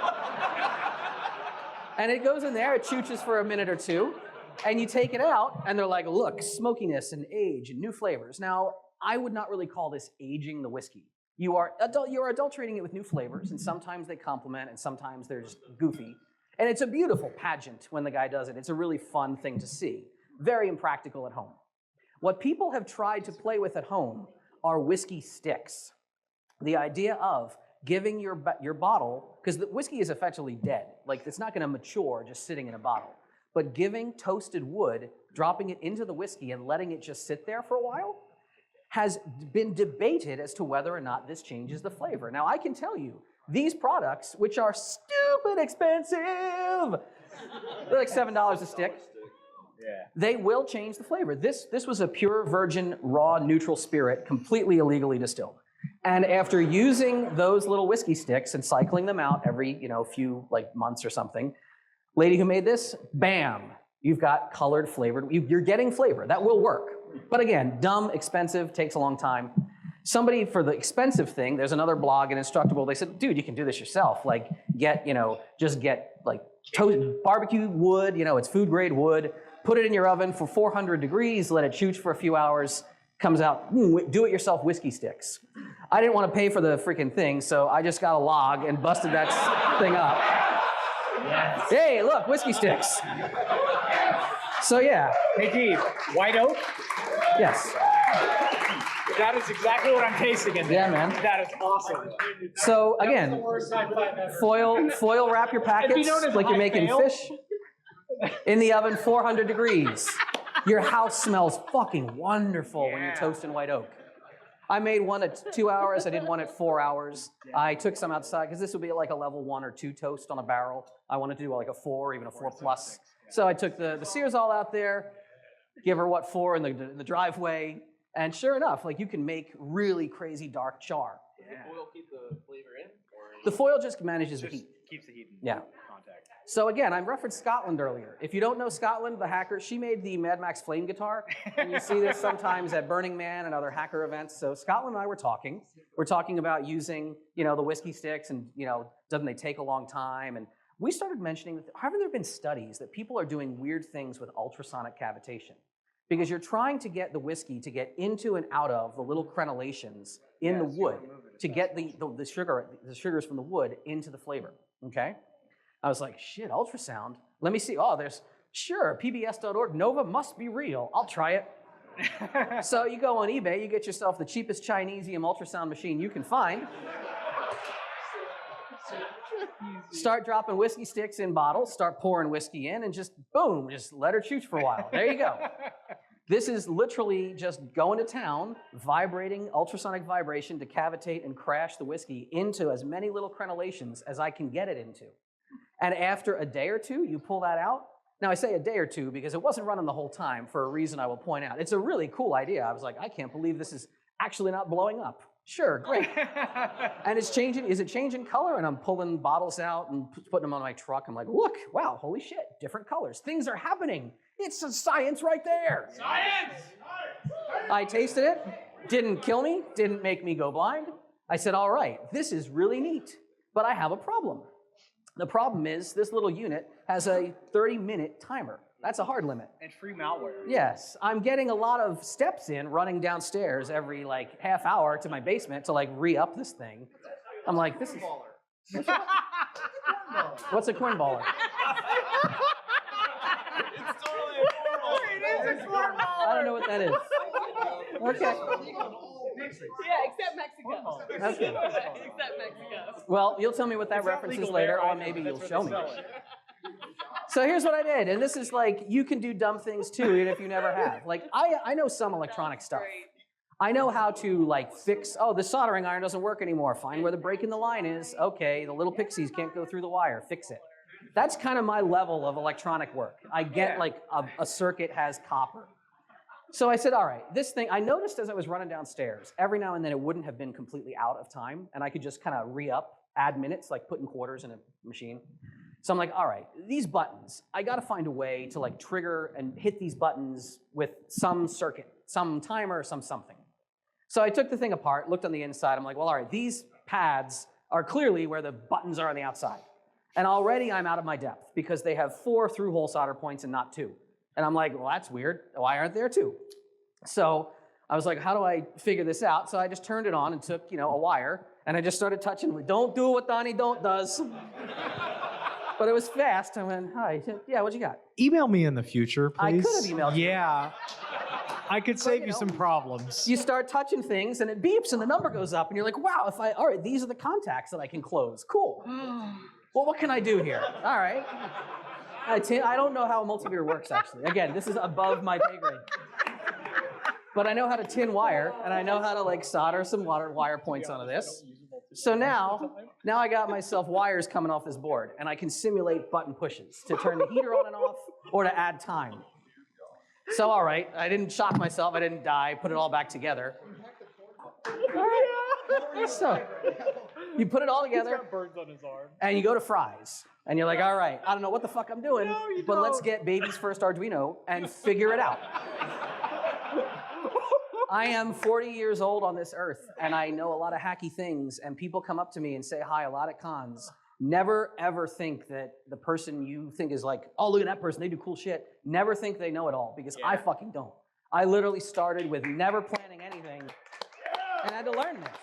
And it goes in there, it chooches for a minute or two, and you take it out, and they're like, look, smokiness and age and new flavors. Now, I would not really call this aging the whiskey. You're adulterating it with new flavors, and sometimes they complement, and sometimes they're just goofy. And it's a beautiful pageant when the guy does it. It's a really fun thing to see. Very impractical at home. What people have tried to play with at home are whiskey sticks. The idea of giving your bottle, because the whiskey is effectively dead. Like, it's not going to mature just sitting in a bottle. But giving toasted wood, dropping it into the whiskey and letting it just sit there for a while has been debated as to whether or not this changes the flavor. Now, I can tell you, these products, which are stupid expensive, they're like $7 a stick, they will change the flavor. This was a pure virgin, raw, neutral spirit, completely illegally distilled. And after using those little whiskey sticks and cycling them out every few months or something, lady who made this, bam, you've got colored flavored, you're getting flavor. That will work. But again, dumb, expensive, takes a long time. Somebody, for the expensive thing, there's another blog and Instructable, they said, dude, you can do this yourself. Like, just get barbecue wood, it's food grade wood, put it in your oven for 400 degrees, let it chooch for a few hours, comes out, do it yourself whiskey sticks. I didn't want to pay for the freaking thing, so I just got a log and busted that thing up. Yes. Hey, look, whiskey sticks. So yeah. Hey, Dee, white oak? Yes. That is exactly what I'm tasting in there. Yeah, man. That is awesome. So again, foil wrap your packets like you're making fish. In the oven, 400 degrees. Your house smells fucking wonderful when you're toasting white oak. I made one at 2 hours. I did one at 4 hours. I took some outside because this would be like a level 1 or 2 toast on a barrel. I wanted to do like a 4, even a 4+. So I took the Sears all out there, give her 4 in the driveway, and sure enough, you can make really crazy dark char. Does the foil keep the flavor in? The foil just manages the heat. Keeps the heat in contact. So again, I referenced Scotland earlier. If you don't know Scotland, the hacker, she made the Mad Max flame guitar. And you see this sometimes at Burning Man and other hacker events. So Scotland and I were talking. We're talking about using, the whiskey sticks and, doesn't they take a long time? And we started mentioning that, haven't there been studies that people are doing weird things with ultrasonic cavitation? Because you're trying to get the whiskey to get into and out of the little crenellations in the wood to get the sugars from the wood into the flavor, okay? I was like, shit, ultrasound? Let me see. Oh, sure, PBS.org, Nova must be real. I'll try it. So you go on eBay, you get yourself the cheapest Chinesium ultrasound machine you can find. Start dropping whiskey sticks in bottles, start pouring whiskey in, and just boom, just let her choose for a while. There you go. This is literally just going to town, vibrating, ultrasonic vibration to cavitate and crash the whiskey into as many little crenellations as I can get it into. And after a day or two, you pull that out. Now, I say a day or two because it wasn't running the whole time for a reason I will point out. It's a really cool idea. I was like, I can't believe this is actually not blowing up. Sure, great. And it's changing, is it changing color? And I'm pulling bottles out and putting them on my truck. I'm like, look, wow, holy shit, different colors. Things are happening. It's a science right there. Science! I tasted it, didn't kill me, didn't make me go blind. I said, all right, this is really neat, but I have a problem. The problem is this little unit has a 30-minute timer. That's a hard limit. And free malware. Yes, I'm getting a lot of steps in running downstairs every like half hour to my basement to like re-up this thing. I'm like, this is... What's a cornballer? It's totally a cornball. It is a cornball. I don't know what that is. Okay. Yeah, except Mexico. Okay. Except Mexico. Well, you'll tell me what that reference is later, or maybe you'll show me. So here's what I did, and this is like, you can do dumb things too, even if you never have. Like, I know some electronic stuff. I know how to like fix, oh, the soldering iron doesn't work anymore. Find where the break in the line is. Okay, the little pixies can't go through the wire. Fix it. That's kind of my level of electronic work. I get like a circuit has copper. So I said, all right, this thing, I noticed as I was running downstairs, every now and then it wouldn't have been completely out of time, and I could just kind of re-up, add minutes, like putting quarters in a machine. So I'm like, all right, these buttons, I gotta find a way to like trigger and hit these buttons with some circuit, some timer, some something. So I took the thing apart, looked on the inside, I'm like, well, all right, these pads are clearly where the buttons are on the outside. And already I'm out of my depth because they have 4 through-hole solder points and not 2. And I'm like, well, that's weird. Why aren't there 2? So I was like, how do I figure this out? So I just turned it on and took, you know, a wire, and I just started touching. Don't do what Donnie Don't does. But it was fast. I went, hi, yeah, what you got? Email me in the future, please. I could have emailed you. Yeah. I could save you some problems. You start touching things, and it beeps, and the number goes up, and you're like, wow, all right, these are the contacts that I can close. Cool. Well, what can I do here? All right. I don't know how a multimeter works, actually. Again, this is above my pay grade. But I know how to tin wire, and I know how to like solder some wire points onto this. So now I got myself wires coming off this board, and I can simulate button pushes to turn the heater on and off or to add time. So all right, I didn't shock myself, I didn't die, put it all back together. All right. So you put it all together, Burns on his arm. and you go to fries. And you're like, all right, I don't know what the fuck I'm doing, but let's get baby's first Arduino and figure it out. I am 40 years old on this earth, and I know a lot of hacky things, and people come up to me and say hi a lot at cons. Never, ever think that the person you think is like, oh, look at that person, they do cool shit. Never think they know it all, because I fucking don't. I literally started with never planning anything, and I had to learn this.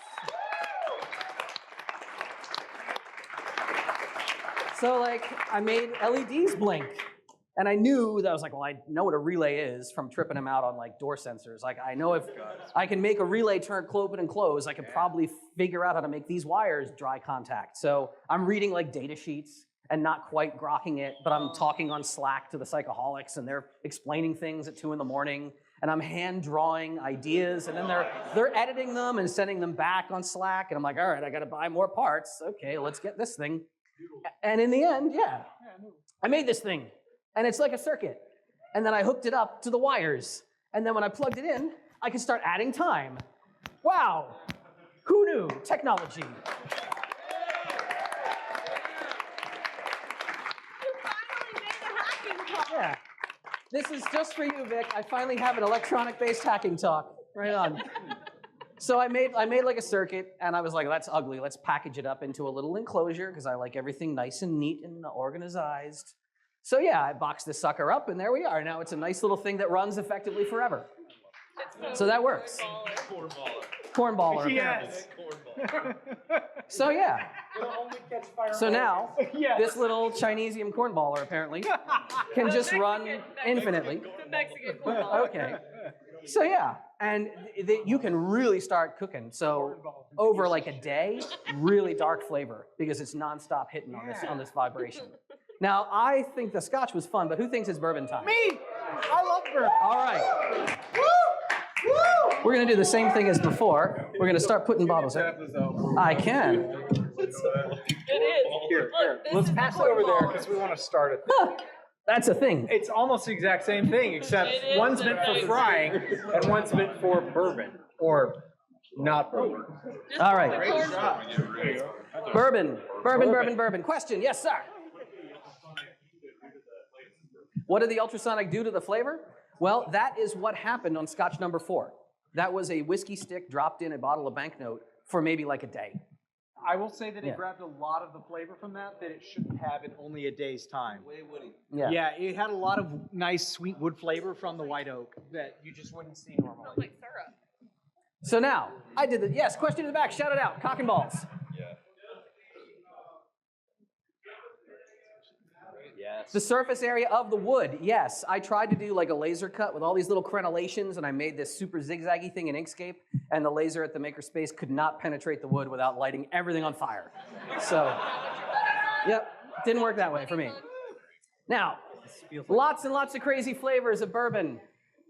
So like, I made LEDs blink. And I knew that I was like, well, I know what a relay is from tripping them out on like door sensors. Like, I know if I can make a relay turn open and close, I could probably figure out how to make these wires dry contact. So I'm reading like data sheets and not quite grokking it, but I'm talking on Slack to the psychoholics, and they're explaining things at 2 in the morning, and I'm hand drawing ideas, and then they're editing them and sending them back on Slack, and I'm like, all right, I gotta buy more parts. Okay, let's get this thing. And in the end, yeah, I made this thing. And it's like a circuit. And then I hooked it up to the wires. And then when I plugged it in, I could start adding time. Wow, who knew? Technology. You finally made a hacking talk. Yeah. This is just for you, Vic. I finally have an electronic-based hacking talk. Right on. So I made like a circuit, and I was like, that's ugly. Let's package it up into a little enclosure, because I like everything nice and neat and organized. So yeah, I boxed this sucker up, and there we are. Now it's a nice little thing that runs effectively forever. So that works. Cornballer. Yes. So yeah. So now, this little Chinesium cornballer apparently can just run infinitely. The Mexican cornball. Okay. So yeah, and you can really start cooking. So over like a day, really dark flavor because it's nonstop hitting on this vibration. Now I think the Scotch was fun, but who thinks it's bourbon time? Me! I love bourbon. All right. We're gonna do the same thing as before. We're gonna start putting bottles in. I can. It is. Here, Look, this let's is pass it the over there cornball. because we want to start it. That's a thing. It's almost the exact same thing, except It is one's meant for amazing. frying and one's meant for bourbon. Or not bourbon. Just All the right. cornball. Bourbon. Question, yes, sir. What did the ultrasonic do to the flavor? Well, that is what happened on Scotch number 4. That was a whiskey stick dropped in a bottle of banknote for maybe like a day. I will say that Yeah. it grabbed a lot of the flavor from that it shouldn't have in only a day's time. Yeah. Yeah, it had a lot of nice sweet wood flavor from the white oak that you just wouldn't see normally. Like syrup. So now, I did the, yes, question in the back, shout it out, cock and balls. Yes. The surface area of the wood, yes. I tried to do like a laser cut with all these little crenellations, and I made this super zigzaggy thing in Inkscape, and the laser at the makerspace could not penetrate the wood without lighting everything on fire. So, yep, didn't work that way for me. Now, lots and lots of crazy flavors of bourbon.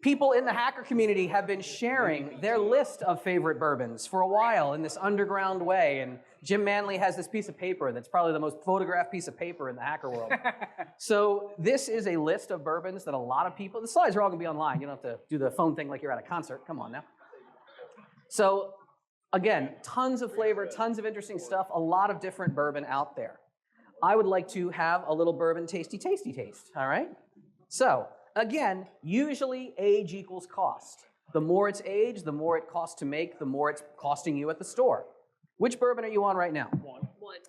People in the hacker community have been sharing their list of favorite bourbons for a while in this underground way, and Jim Manley has this piece of paper that's probably the most photographed piece of paper in the hacker world. So this is a list of bourbons that a lot of people, the slides are all gonna be online. You don't have to do the phone thing like you're at a concert, come on now. So again, tons of flavor, tons of interesting stuff, a lot of different bourbon out there. I would like to have a little bourbon tasty taste, all right? So again, usually age equals cost. The more it's aged, the more it costs to make, the more it's costing you at the store. Which bourbon are you on right now? One.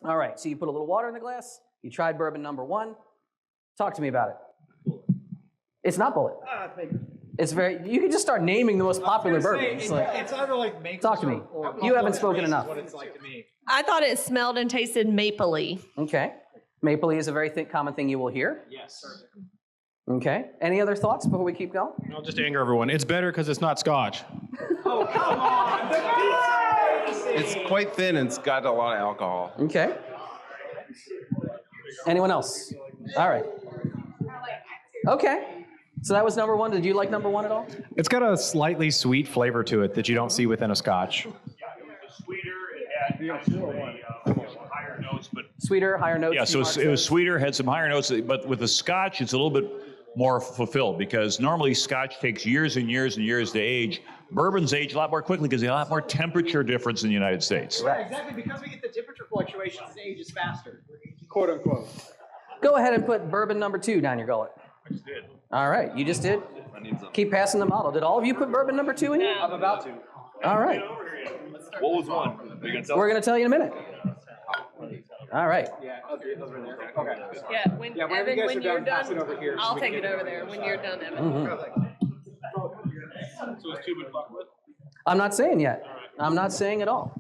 All right, so you put a little water in the glass, you tried bourbon number 1. Talk to me about it. It's not Bullet. It's very, you can just start naming the most popular bourbons. It's Like, either like Maker's talk to me. or You haven't spoken is enough. what it's like to me. I thought it smelled and tasted mapley. Okay. Mapley is a very common thing you will hear. Yes. Okay. Any other thoughts before we keep going? I'll just anger everyone. It's better because it's not Scotch. Oh, come on! It's quite thin and it's got a lot of alcohol. Okay. Anyone else? All right. Okay. So that was number 1. Did you like number 1 at all? It's got a slightly sweet flavor to it that you don't see within a Scotch. Higher notes, but Sweeter, higher notes? Yeah, so it was sweeter, had some higher notes, but with the Scotch, it's a little bit more fulfilled because normally Scotch takes years and years and years to age. Bourbons age a lot more quickly because they have a lot more temperature difference in the United States. Yeah, exactly. Because we get the temperature fluctuations, it ages faster, quote unquote. Go ahead and put bourbon number 2 down your gullet. I just did. All right, you just did? Keep passing the bottle. Did all of you put bourbon number 2 in here? I'm about to. All right. What was one? Are you gonna tell We're going to tell you in a minute. All right. Yeah, okay, those are there. Okay. Yeah, when Yeah, whenever Evan, you guys when are you're done, pass done, it over here so I'll we take can it get over there when you're done, Evan. Mm-hmm. So it's 2 been fucked with? I'm not saying yet. I'm not saying at all.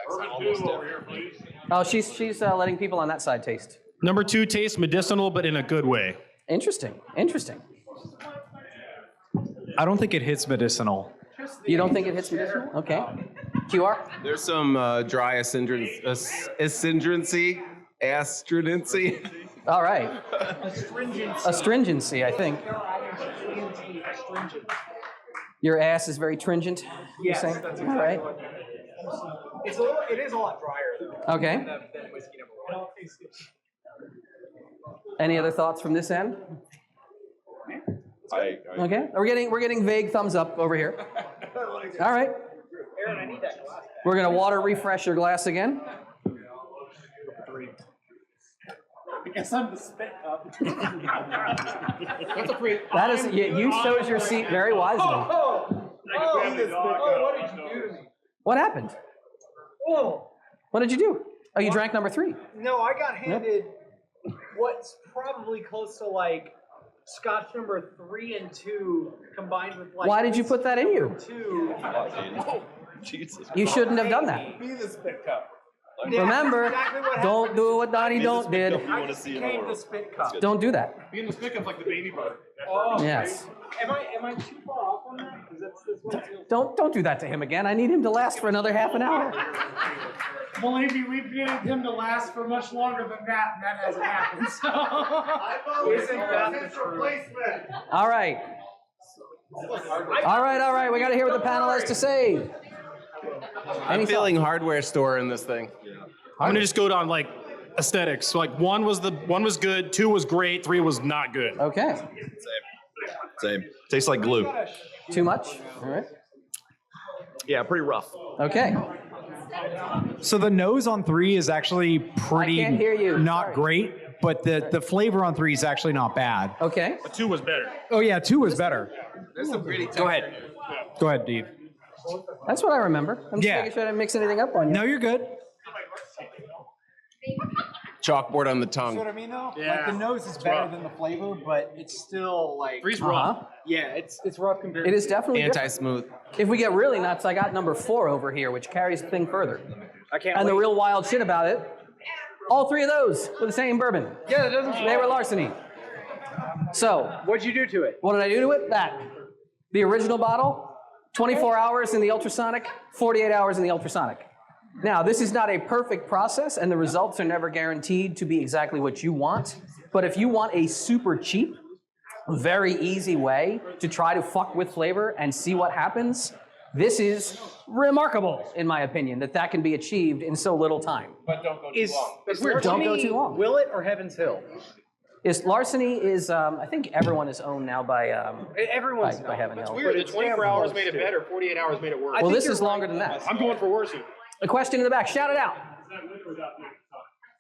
Bourbon 2 over here, please. Oh, she's letting people on that side taste. Number 2 tastes medicinal, but in a good way. Interesting. I don't think it hits medicinal. You don't think it hits medicinal? Okay. QR? There's some dry astringency. All right. Astringency, I think. Your ass is very stringent, you're Yes, saying? that's All exactly right. what it is a lot drier though. Okay. Than whiskey number 1. Any other thoughts from this end? Okay. We're getting vague thumbs up over here. All right. Aaron, I need that glass. We're gonna water refresh your glass again. I guess I'm the spit cup. That is, you chose your seat very wisely. Oh, what did you do to me? What happened? Oh, What did you do? Oh, you drank number 3. no, I got handed what's probably close to like Scotch number 3 and 2 combined with like. Why did you put that in you? 2. You shouldn't have done that. Be the spit cup. Yeah, Remember, exactly what don't happened. do what Donnie don't did. I just became the spit cup. Don't do that. Being the spick up's like the baby bird. Oh, Yes. Am I too far off Don't do that to him again. I need him to last for another half an hour. Believe me, we've needed him to last for much longer than that, and that hasn't happened. So. Isn't that the truth? All right. All right. We got to hear what the panel has to say. I'm feeling hardware store in this thing. I'm gonna just go down like aesthetics. So like one was good, 2 was great, 3 was not good. Okay. Same. Tastes like glue. Too much? All right. Yeah, pretty rough. Okay. So the nose on 3 is actually pretty I can't hear you. not Sorry. great, but the flavor on 3 is actually not bad. Okay. But 2 was better. Oh yeah, 2 was better. Go ahead. Go ahead, Dave. That's what I remember. I'm just making sure I didn't mix anything up on you. No, you're good. Chalkboard on the tongue. You know what I mean though? Yeah. Like the nose is better than the flavor, but it's still like 3's rough. yeah, it's rough compared It is definitely different. Anti-smooth. If we get really nuts, I got number 4 over here, which carries the thing further. I can't And the real wild shit about it, all 3 of those were the same bourbon. Yeah, that doesn't They were larceny. So, What'd you do to it? what did I do to it? That. The original bottle, 24 hours in the ultrasonic, 48 hours in the ultrasonic. Now, this is not a perfect process, and the results are never guaranteed to be exactly what you want. But if you want a super cheap, very easy way to try to fuck with flavor and see what happens, this is remarkable, in my opinion, that can be achieved in so little time. But don't go too long. Don't go too long. Will it or Heaven's Hill? Larceny is, I think everyone is owned now by Everyone's by Heaven Hill. Weird, the 24 hours made it better, 48 hours made it worse. Well, this is longer than that. I'm going for worse. A question in the back, shout it out.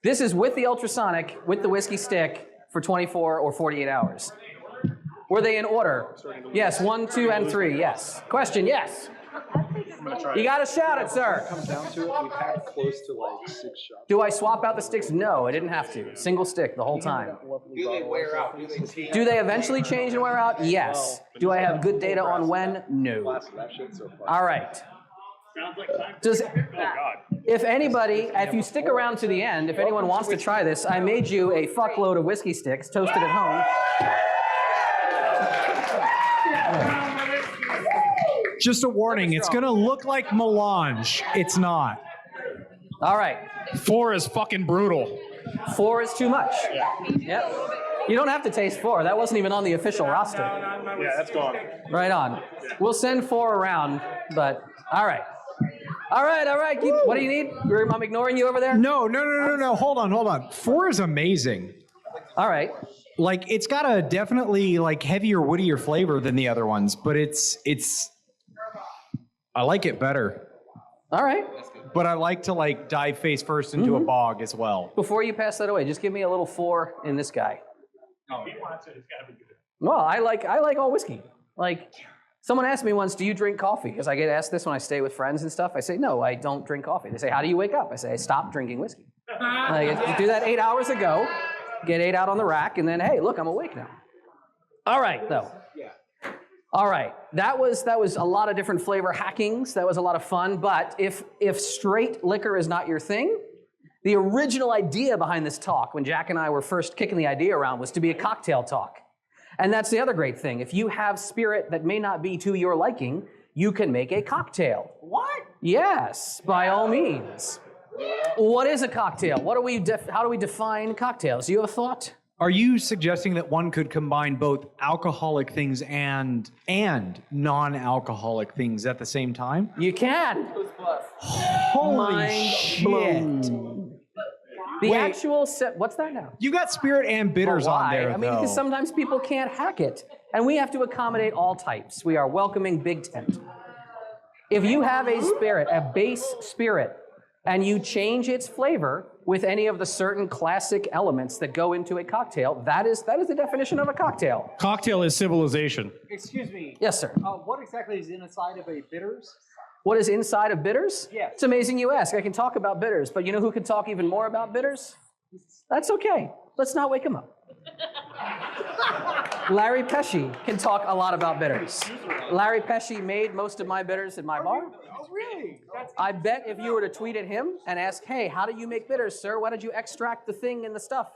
This is with the ultrasonic, with the whiskey stick for 24 or 48 hours. Were they in order? Yes, 1, 2, and 3, yes. Question, yes. You gotta shout it, sir. Comes down to it, we've had close to like 6 shots. Do I swap out the sticks? No, I didn't have to. Single stick the whole time. Do they wear out? Do they eventually change and wear out? Yes. Do I have good data on when? No. All right. Does, if anybody, if you stick around to the end, if anyone wants to try this, I made you a fuckload of whiskey sticks toasted at home. Just a warning, it's gonna look like melange. It's not. All right. 4 is fucking brutal. 4 is too much. Yep. You don't have to taste 4. That wasn't even on the official roster. Yeah, that's gone. Right on. We'll send 4 around, but all right. All right. What do you need? I'm ignoring you over there? No. Hold on. 4 is amazing. All right. Like it's got a definitely like heavier, woodier flavor than the other ones, but it's. I like it better. All right. But I like to like dive face first into a bog as well. Before you pass that away, just give me a little 4 in this guy. Well, I like all whiskey. Like, someone asked me once, do you drink coffee? Because I get asked this when I stay with friends and stuff. I say, no, I don't drink coffee. They say, how do you wake up? I say, I stopped drinking whiskey. Like, you do that 8 hours ago, get 8 out on the rack, and then, hey, look, I'm awake now. All right, though. All right, that was a lot of different flavor hackings. That was a lot of fun. But if straight liquor is not your thing, the original idea behind this talk, when Jack and I were first kicking the idea around, was to be a cocktail talk. And that's the other great thing. If you have spirit that may not be to your liking, you can make a cocktail. What? Yes, by all means. What is a cocktail? How do we define cocktails? Do you have a thought? Are you suggesting that one could combine both alcoholic things and non-alcoholic things at the same time? You can. Holy Mind shit. blown. The actual set, what's that now? You got spirit and bitters on there, I mean, because sometimes people can't hack it. And we have to accommodate all types. We are welcoming Big Tent. If you have a spirit, a base spirit, and you change its flavor with any of the certain classic elements that go into a cocktail, that is the definition of a cocktail. Cocktail is civilization. Excuse me. Yes, sir. What exactly is inside of a bitters? What is inside of bitters? Yes. It's amazing you ask. I can talk about bitters, but you know who can talk even more about bitters? That's okay. Let's not wake him up. Larry Pesci can talk a lot about bitters. Larry Pesci made most of my bitters in my bar. Oh, really? I bet if you were to tweet at him and ask, hey, how do you make bitters, sir? Why did you extract the thing and the stuff?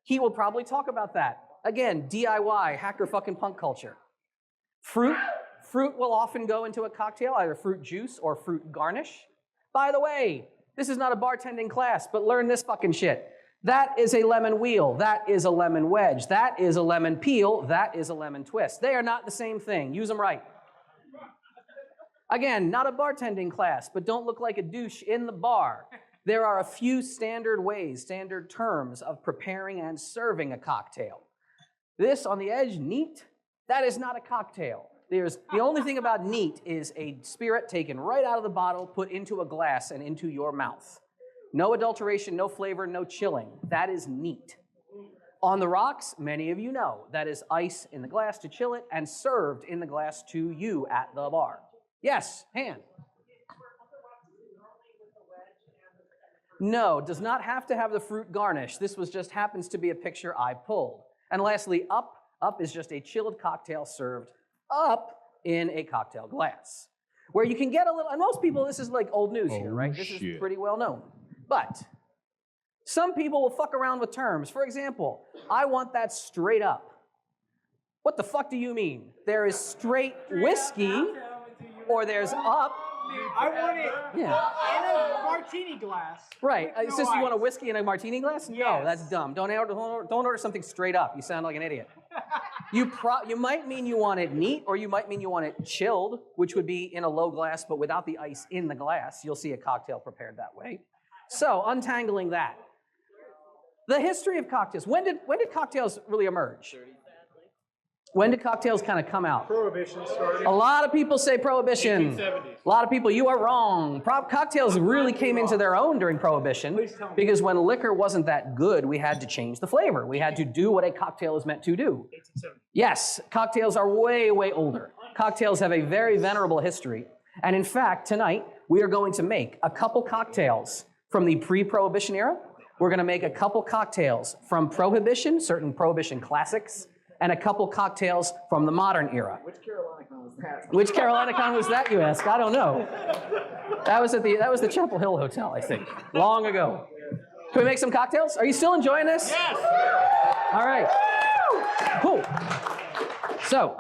He will probably talk about that. Again, DIY, hacker fucking punk culture. Fruit Fruit will often go into a cocktail, either fruit juice or fruit garnish. By the way, this is not a bartending class, but learn this fucking shit. That is a lemon wheel. That is a lemon wedge. That is a lemon peel. That is a lemon twist. They are not the same thing. Use them right. Again, not a bartending class, but don't look like a douche in the bar. There are a few standard ways, standard terms of preparing and serving a cocktail. This on the edge, neat, that is not a cocktail. The only thing about neat is a spirit taken right out of the bottle, put into a glass and into your mouth. No adulteration, no flavor, no chilling. That is neat. On the rocks, many of you know, that is ice in the glass to chill it and served in the glass to you at the bar. Yes, hand. No, does not have to have the fruit garnish. This was just happens to be a picture I pulled. And lastly, up is just a chilled cocktail served up in a cocktail glass. Where you can get a little, and most people, this is like old news here, right? This is pretty well known. But some people will fuck around with terms. For example, I want that straight up. What the fuck do you mean? There is straight whiskey, or there's up. I want it in a martini glass. Right. No It's just you want a ice. whiskey in a martini glass? No, Yes. that's dumb. Don't order something straight up. You sound like an idiot. You might mean you want it neat, or you might mean you want it chilled, which would be in a low glass, but without the ice in the glass. You'll see a cocktail prepared that way. So, untangling that. The history of cocktails. When did cocktails really emerge? When did cocktails kind of come out? Prohibition started. A lot of people say Prohibition. 1870s. A lot of people, you are wrong. Cocktails really came into their own during Prohibition because when liquor wasn't that good, we had to change the flavor. We had to do what a cocktail is meant to do. 1870s. Yes, cocktails are way, way older. Cocktails have a very venerable history. And in fact, tonight, we are going to make a couple cocktails from the pre-Prohibition era. We're going to make a couple cocktails from Prohibition, certain Prohibition classics, and a couple cocktails from the modern era. Which Carolina was that? Which Carolina con was that, you ask? I don't know. That was the Chapel Hill Hotel, I think, long ago. Can we make some cocktails? Are you still enjoying this? Yes. All right. Cool. So,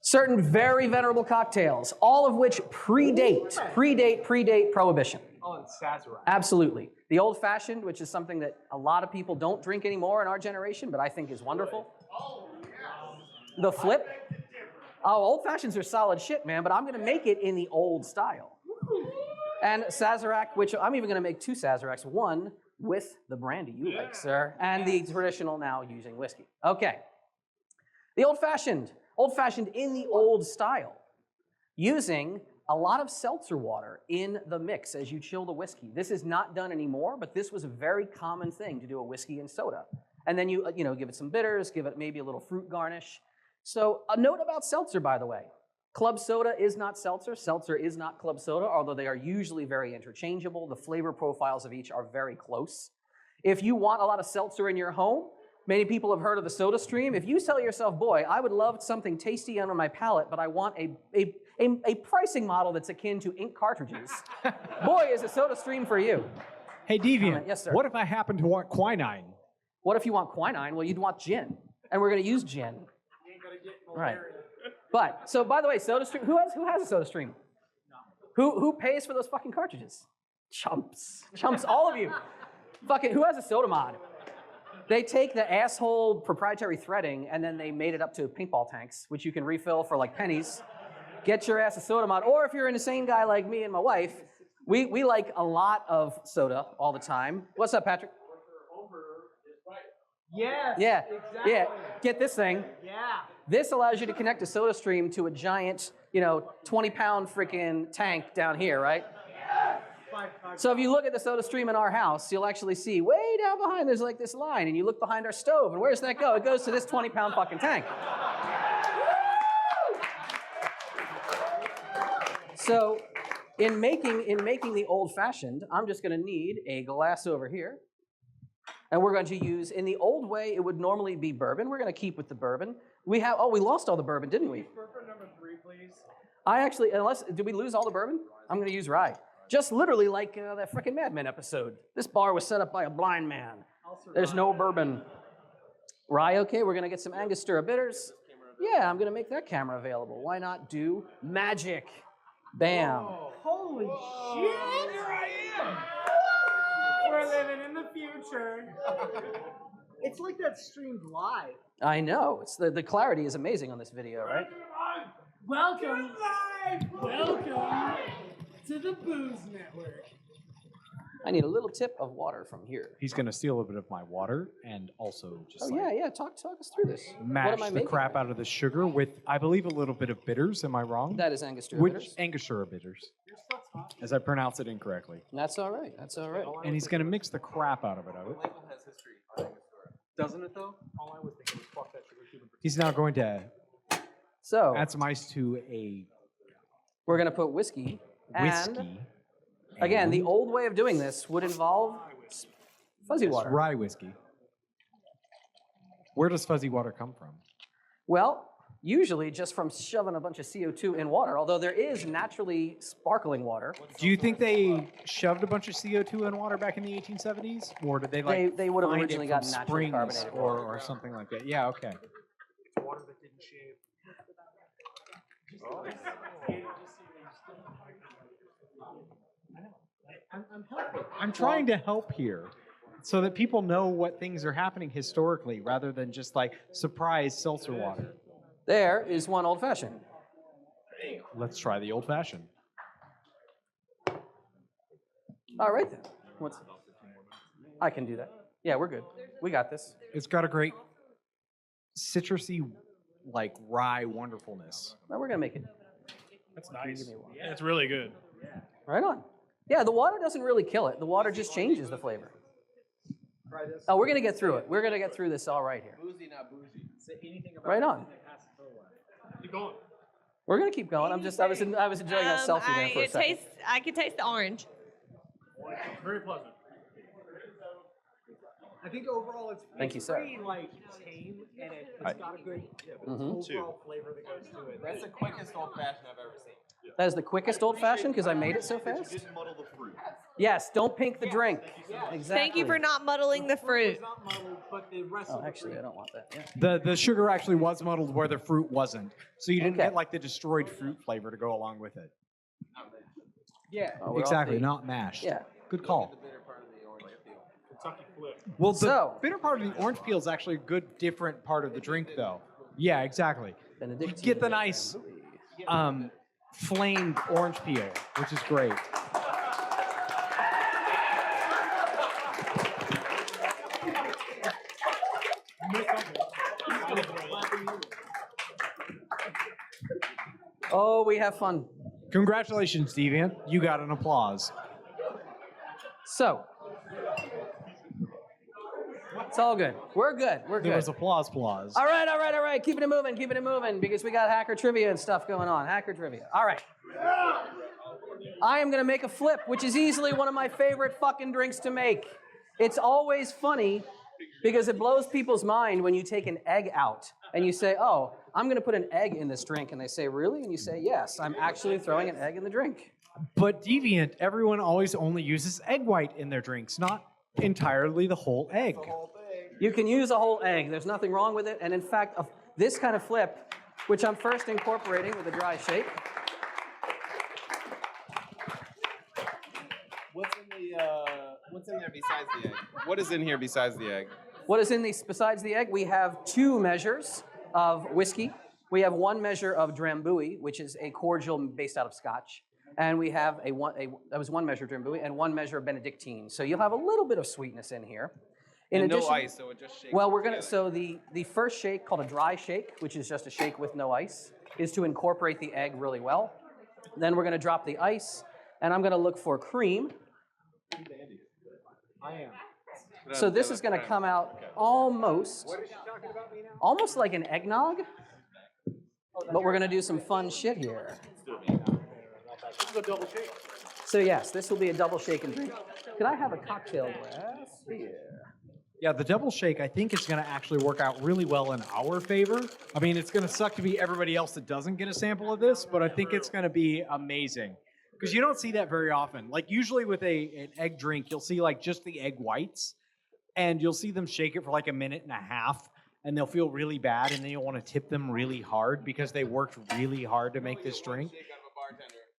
certain very venerable cocktails, all of which predate Prohibition. Oh, it's Sazerac. Absolutely. The old-fashioned, which is something that a lot of people don't drink anymore in our generation, but I think is wonderful. The flip. Oh, old-fashions are solid shit, man, but I'm going to make it in the old style. And Sazerac, which I'm even going to make two Sazeracs, one with the brandy you like, sir, and the traditional now using whiskey. Okay. The old-fashioned in the old style, using a lot of seltzer water in the mix as you chill the whiskey. This is not done anymore, but this was a very common thing to do a whiskey and soda. And then you give it some bitters, give it maybe a little fruit garnish. So a note about seltzer, by the way. Club soda is not seltzer. Seltzer is not club soda, although they are usually very interchangeable. The flavor profiles of each are very close. If you want a lot of seltzer in your home, many people have heard of the Soda Stream. If you tell yourself, boy, I would love something tasty under my palate, but I want a pricing model that's akin to ink cartridges, boy, is a Soda Stream for you. Hey, Deviant. Yes, sir. What if I happen to want quinine? What if you want quinine? Well, you'd want gin, and we're going to use gin. Right. But, so by the way, Soda Stream, who has a Soda Stream? Who pays for those fucking cartridges? Chumps, all of you. Fucking, who has a soda mod? They take the asshole proprietary threading and then they made it up to paintball tanks, which you can refill for like pennies. Get your ass a soda mod. Or if you're an insane guy like me and my wife, we like a lot of soda all the time. What's up, Patrick? Yes. Yeah. Exactly. Yeah. Get this thing. Yeah. This allows you to connect a Soda Stream to a giant, 20-pound freaking tank down here, right? So if you look at the Soda Stream in our house, you'll actually see way down behind there's like this line, and you look behind our stove, and where does that go? It goes to this 20-pound fucking tank. So in making the old-fashioned, I'm just going to need a glass over here. And we're going to use, in the old way, it would normally be bourbon. We're going to keep with the bourbon. We lost all the bourbon, didn't we? Bourbon number 3, please. Did we lose all the bourbon? I'm going to use rye. Just literally like that frickin' Mad Men episode. This bar was set up by a blind man. There's no bourbon. Rye, okay, we're going to get some Angostura bitters. Yeah, I'm gonna make that camera available. Why not do magic? Bam. Holy shit! Here I am! We're living in the future. It's like that streamed live. I know. It's the clarity is amazing on this video, right? Welcome to the Booze Network. I need a little tip of water from here. He's going to steal a bit of my water and also just Oh yeah. Talk us through this. mash What am I the making? crap out of the sugar with, I believe, a little bit of bitters. Am I wrong? That is Angostura Which bitters. Angostura bitters, as I pronounce it incorrectly. That's all right. That's all right. And he's going to mix the crap out of it. Doesn't it though? All I was thinking was fuck that sugar. He's now going to So add some ice to a we're gonna put whiskey. whiskey. And again, the and old way of doing this would involve fuzzy water. rye whiskey. Where does fuzzy water come from? Well, usually just from shoving a bunch of CO2 in water, although there is naturally sparkling water. Do you think they shoved a bunch of CO2 in water back in the 1870s? Or did they like They would have find originally it from gotten naturally springs carbonated water. or something like that? Yeah, okay. Water that didn't shave. I'm helping. I'm trying to help here so that people know what things are happening historically rather than just like surprise seltzer water. There is one old fashioned. Let's try the old fashioned. All right then. I can do that. Yeah, we're good. We got this. It's got a great citrusy, like rye wonderfulness. Now we're gonna make it. That's nice. Yeah, it's really good. Right on. Yeah, the water doesn't really kill it. The water just changes the flavor. Try this. Oh, we're gonna get through it. We're gonna get through this all right here. Boozy, not bougie. Say anything about Right on. Keep going. We're gonna keep going. I was enjoying that selfie there for a second. I can taste the orange. Very pleasant. I think overall it's Thank you, sir. pretty like tame and it's got a good Mhm. overall flavor that goes to it. That's the quickest old fashioned I've ever seen. That is the quickest old fashioned because I made it so fast. Didn't muddle the fruit. Yes, don't pink the drink. Exactly. Thank you for not muddling the fruit. It's not muddled, but the rest Oh, of the actually, I fruit- don't want that. Yeah. The sugar actually was muddled where the fruit wasn't. So you didn't Okay. get like the destroyed fruit flavor to go along with it. Yeah. Oh, we're off Exactly, the- not mashed. Yeah. Good call. The bitter part of the orange peel. Kentucky flip. Well, the So- bitter part of the orange peel is actually a good different part of the drink though. Yeah, exactly. You Benedictine get the nice flamed orange peel, which is great. Oh, we have fun. Congratulations, Deviant. You got an applause. So, it's all good. We're good. We're There good. was applause. All right. Keeping it moving, because we got hacker trivia and stuff going on. Hacker trivia. All right. I am going to make a flip, which is easily one of my favorite fucking drinks to make. It's always funny because it blows people's mind when you take an egg out and you say, oh, I'm going to put an egg in this drink. And they say, really? And you say, yes, I'm actually throwing an egg in the drink. But Deviant, everyone always only uses egg white in their drinks, not entirely the whole egg. You can use a whole egg. There's nothing wrong with it. And in fact, this kind of flip, which I'm first incorporating with a dry shake. What's in there besides the egg? What is in here besides the egg? What is in these besides the egg? We have 2 measures of whiskey. We have 1 measure of Drambuie, which is a cordial based out of Scotch. And we have that was 1 measure of Drambuie and 1 measure of Benedictine. So you'll have a little bit of sweetness in here. In And addition, no ice, so it just shakes. well, we're gonna. together. So the first shake, called a dry shake, which is just a shake with no ice, is to incorporate the egg really well. Then we're gonna drop the ice, and I'm gonna look for cream. I am. So this is gonna come out almost like an eggnog, but we're gonna do some fun shit here. So yes, this will be a double shake and drink. Can I have a cocktail glass here? Yeah, the double shake, I think, is going to actually work out really well in our favor. I mean, it's going to suck to be everybody else that doesn't get a sample of this, but I think it's going to be amazing. Because you don't see that very often. Like, usually with an egg drink, you'll see, like, just the egg whites, and you'll see them shake it for, like, a minute and a half, and they'll feel really bad, and then you'll want to tip them really hard because they worked really hard to make this drink.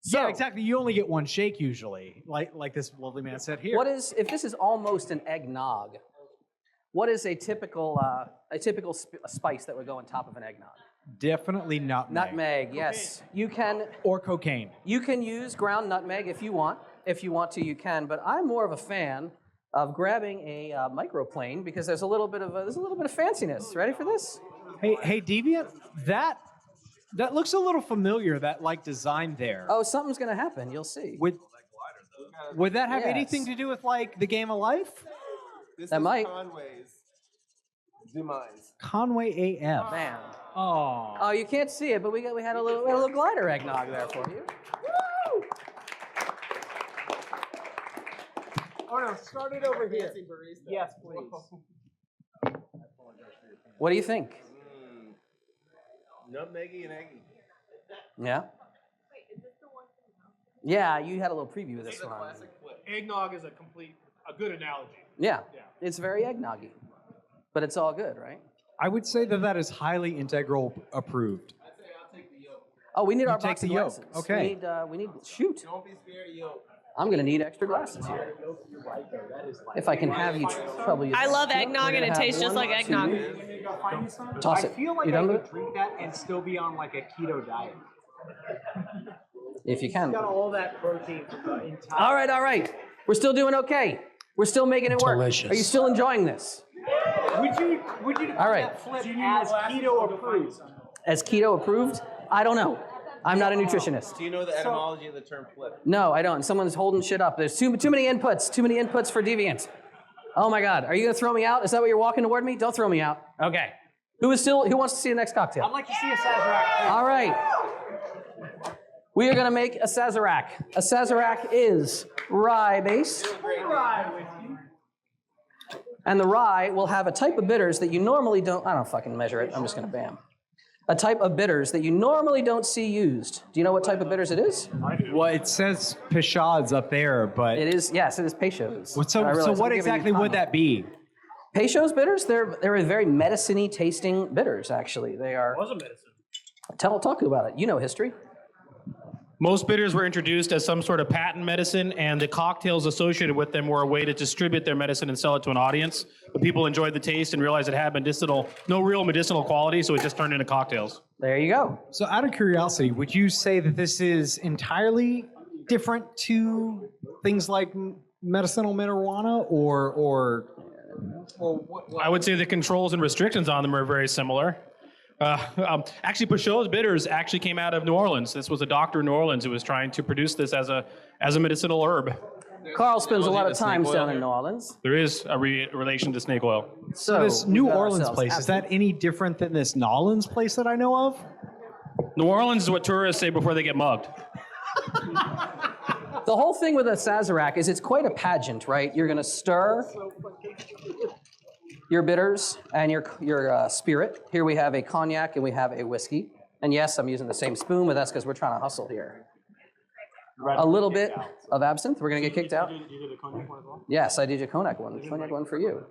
So, Yeah, exactly. You only get one shake usually, like this lovely man said here. what is, if this is almost an eggnog, what is a typical spice that would go on top of an eggnog? Definitely nutmeg. Nutmeg, yes. You can, Or cocaine. you can use ground nutmeg if you want. If you want to, you can. But I'm more of a fan of grabbing a microplane because there's a little bit of fanciness. Ready for this? Hey, Deviant, that looks a little familiar. That like design there. Oh, something's gonna happen. You'll see. Would that have Yes. anything to do with like the game of life? That might. Conway's demise. Conway AF. Man. Oh. Oh, you can't see it, but we had a little glider eggnog there for you. Woo! Oh no, start it over here. Yes, please. What do you think? Nutmeggy and eggy. Yeah. Yeah, you had a little preview of this one. Eggnog is a good analogy. Yeah, it's very eggnoggy, but it's all good, right? I would say that is highly integral approved. Oh, we need our take box the of yolk. glasses. Okay. We need. Shoot. Don't be scared of yolk. I'm gonna need extra glasses here. If I can have you trouble you. I love eggnog and it tastes just like eggnog. Toss I it. feel like You I done with could it? drink that and still be on like a keto diet. If you can. Got all that protein from the entire. All right. We're still doing okay. We're still making it work. Delicious. Are you still enjoying this? Would you All right. that flip as keto approved? As keto approved? I don't know. I'm not a nutritionist. Do you know the etymology of the term flip? No, I don't. Someone's holding shit up. There's too many inputs. Too many inputs for Deviant. Oh my God. Are you gonna throw me out? Is that what you're walking toward me? Don't throw me out. Okay. Who wants to see the next cocktail? I'd like to see a Sazerac. All right. We are gonna make a Sazerac. A Sazerac is rye based. And the rye will have a type of bitters that you normally don't, I don't fucking measure it, I'm just gonna bam. A type of bitters that you normally don't see used. Do you know what type of bitters it is? Well, it says Peychaud's up there, but It is, yes, it is Peychaud's. So what exactly would that be? Peychaud's bitters, they're a very medicine-y tasting bitters, actually. They are. Was a medicine. Talk about it. You know history. Most bitters were introduced as some sort of patent medicine, and the cocktails associated with them were a way to distribute their medicine and sell it to an audience. But people enjoyed the taste and realized it had no real medicinal quality, so it just turned into cocktails. There you go. So out of curiosity, would you say that this is entirely different to things like medicinal marijuana or what? I would say the controls and restrictions on them are very similar. Actually, Peychaud's bitters actually came out of New Orleans. This was a doctor in New Orleans who was trying to produce this as a medicinal herb. Karl spends a lot of time snake oil down in here? New Orleans. There is a relation to snake oil. So this New Orleans place, is that any different than this Nolans place that I know of? New Orleans is what tourists say before they get mugged. The whole thing with a Sazerac is it's quite a pageant, right? You're gonna stir your bitters and your spirit. Here we have a cognac and we have a whiskey. And yes, I'm using the same spoon, but that's because we're trying to hustle here. A little bit of absinthe. We're gonna get kicked out. You did the cognac one as well? Yes, I did your cognac one. Cognac one for you.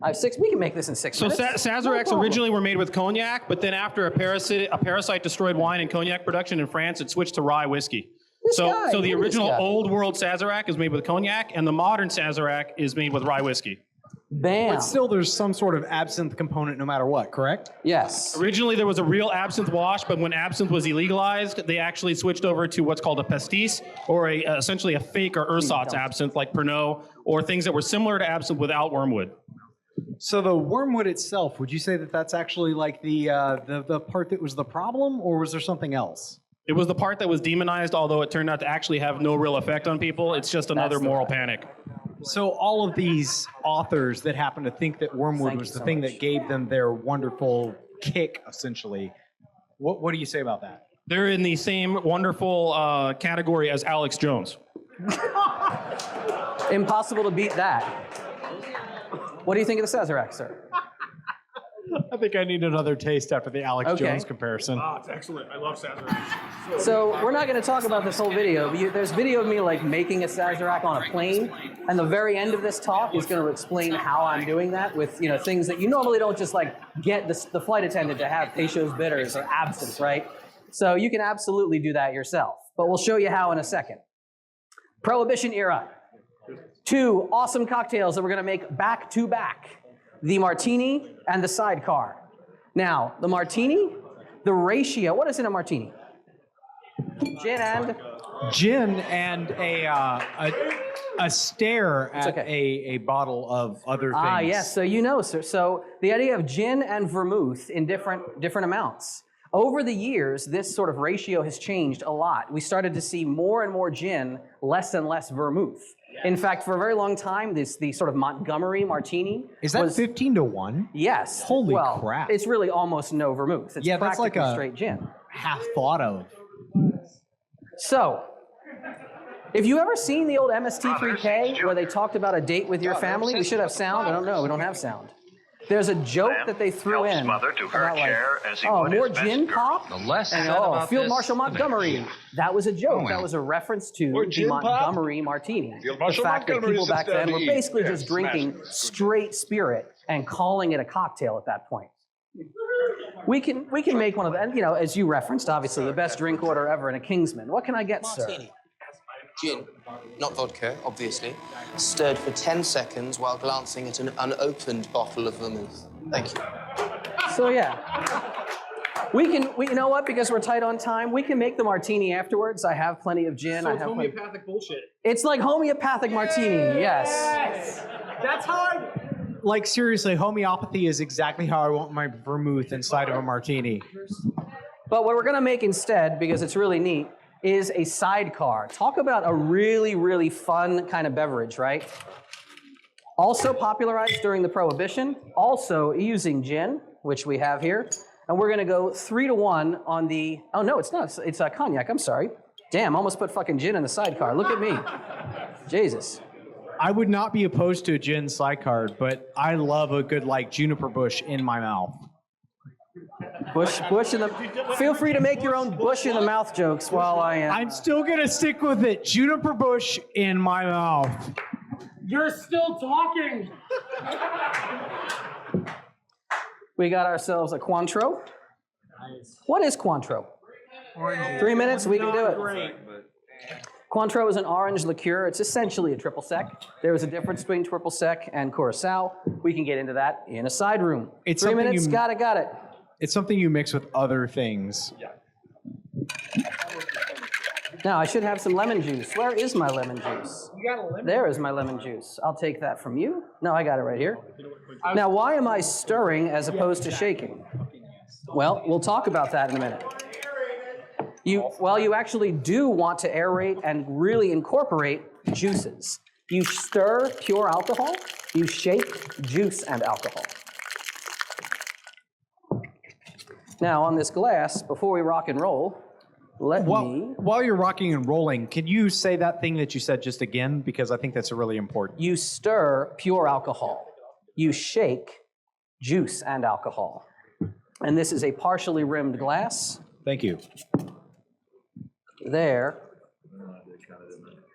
I have 6. We can make this in 6 So minutes. Sazeracs No originally were made with cognac, but then after a parasite destroyed wine and cognac production in France, it switched to rye whiskey. So guy, the look at this original guy. old world Sazerac is made with cognac, and the modern Sazerac is made with rye whiskey. Bam. But still, there's some sort of absinthe component no matter what, correct? Yes. Originally, there was a real absinthe wash, but when absinthe was illegalized, they actually switched over to what's called a pastis, or essentially a fake or ersatz absinthe, like Pernod, or things that were similar to absinthe without wormwood. So the wormwood itself, would you say that that's actually like the part that was the problem, or was there something else? It was the part that was demonized, although it turned out to actually have no real effect on people. It's just another moral panic. So all of these authors that happen to think that wormwood was the thing that gave them their wonderful kick, essentially, what do you say about that? They're in the same wonderful category as Alex Jones. Impossible to beat that. What do you think of the Sazerac, sir? I think I need another taste after the Alex Jones comparison. Ah, it's excellent. I love Sazerac. So we're not going to talk about this whole video. But there's video of me like making a Sazerac on a plane. And the very end of this talk is going to explain how I'm doing that with things that you normally don't just like get the flight attendant to have Peychaud's bitters or absinthe, right? So you can absolutely do that yourself. But we'll show you how in a second. Prohibition era. 2 awesome cocktails that we're going to make back to back. The martini and the sidecar. Now, the martini, the ratio, what is in a martini? Gin and a stare at a bottle of other things. Ah, yes. So you know, sir. So the idea of gin and vermouth in different amounts. Over the years, this sort of ratio has changed a lot. We started to see more and more gin, less and less vermouth. In fact, for a very long time, the sort of Montgomery martini is that 15-1? Yes. Holy crap! It's really almost no vermouth. It's that's like a straight gin. Half thought of. So, if you ever seen the old MST3K where they talked about a date with your family, we should have sound. I don't know. We don't have sound. There's a joke that they threw in about more gin pop. And Field Marshal Montgomery. That was a joke. That was a reference to the Montgomery martini. The fact that people back then were basically just drinking straight spirit and calling it a cocktail at that point. We can make one of them. As you referenced, obviously the best drink order ever in a Kingsman. What can I get, sir? Gin, not vodka, obviously, stirred for 10 seconds while glancing at an unopened bottle of vermouth. Thank you. So yeah, you know what? Because we're tight on time, we can make the martini afterwards. I have plenty of gin. So it's homeopathic bullshit. It's like homeopathic martini. Yes. That's how Like seriously, homeopathy is exactly how I want my vermouth inside of a martini. But what we're gonna make instead, because it's really neat, is a sidecar. Talk about a really, really fun kind of beverage, right? Also popularized during the Prohibition, also using gin, which we have here. And we're gonna go 3-1 on the, oh no, it's not, it's cognac, I'm sorry. Damn, almost put fucking gin in the sidecar. Look at me. Jesus. I would not be opposed to a gin sidecar, but I love a good juniper bush in my mouth. Bush in the. Feel free to make your own bush in the mouth jokes while I am. I'm still gonna stick with it. Juniper bush in my mouth. You're still talking. We got ourselves a Cointreau. Nice. What is Cointreau? 3 minutes, we can do it. Great. Cointreau is an orange liqueur. It's essentially a triple sec. There is a difference between triple sec and Curaçao. We can get into that in a side room. It's 3 minutes, got it. It's something you mix with other things. Yeah. Now, I should have some lemon juice. Where is my lemon juice? You got a lemon? There is my lemon juice. I'll take that from you. No, I got it right here. Now, why am I stirring as opposed to shaking? Well, we'll talk about that in a minute. You actually do want to aerate and really incorporate juices. You stir pure alcohol, you shake juice and alcohol. Now, on this glass, before we rock and roll, While you're rocking and rolling, can you say that thing that you said just again? Because I think that's really important. You stir pure alcohol. You shake juice and alcohol. And this is a partially rimmed glass. Thank you. There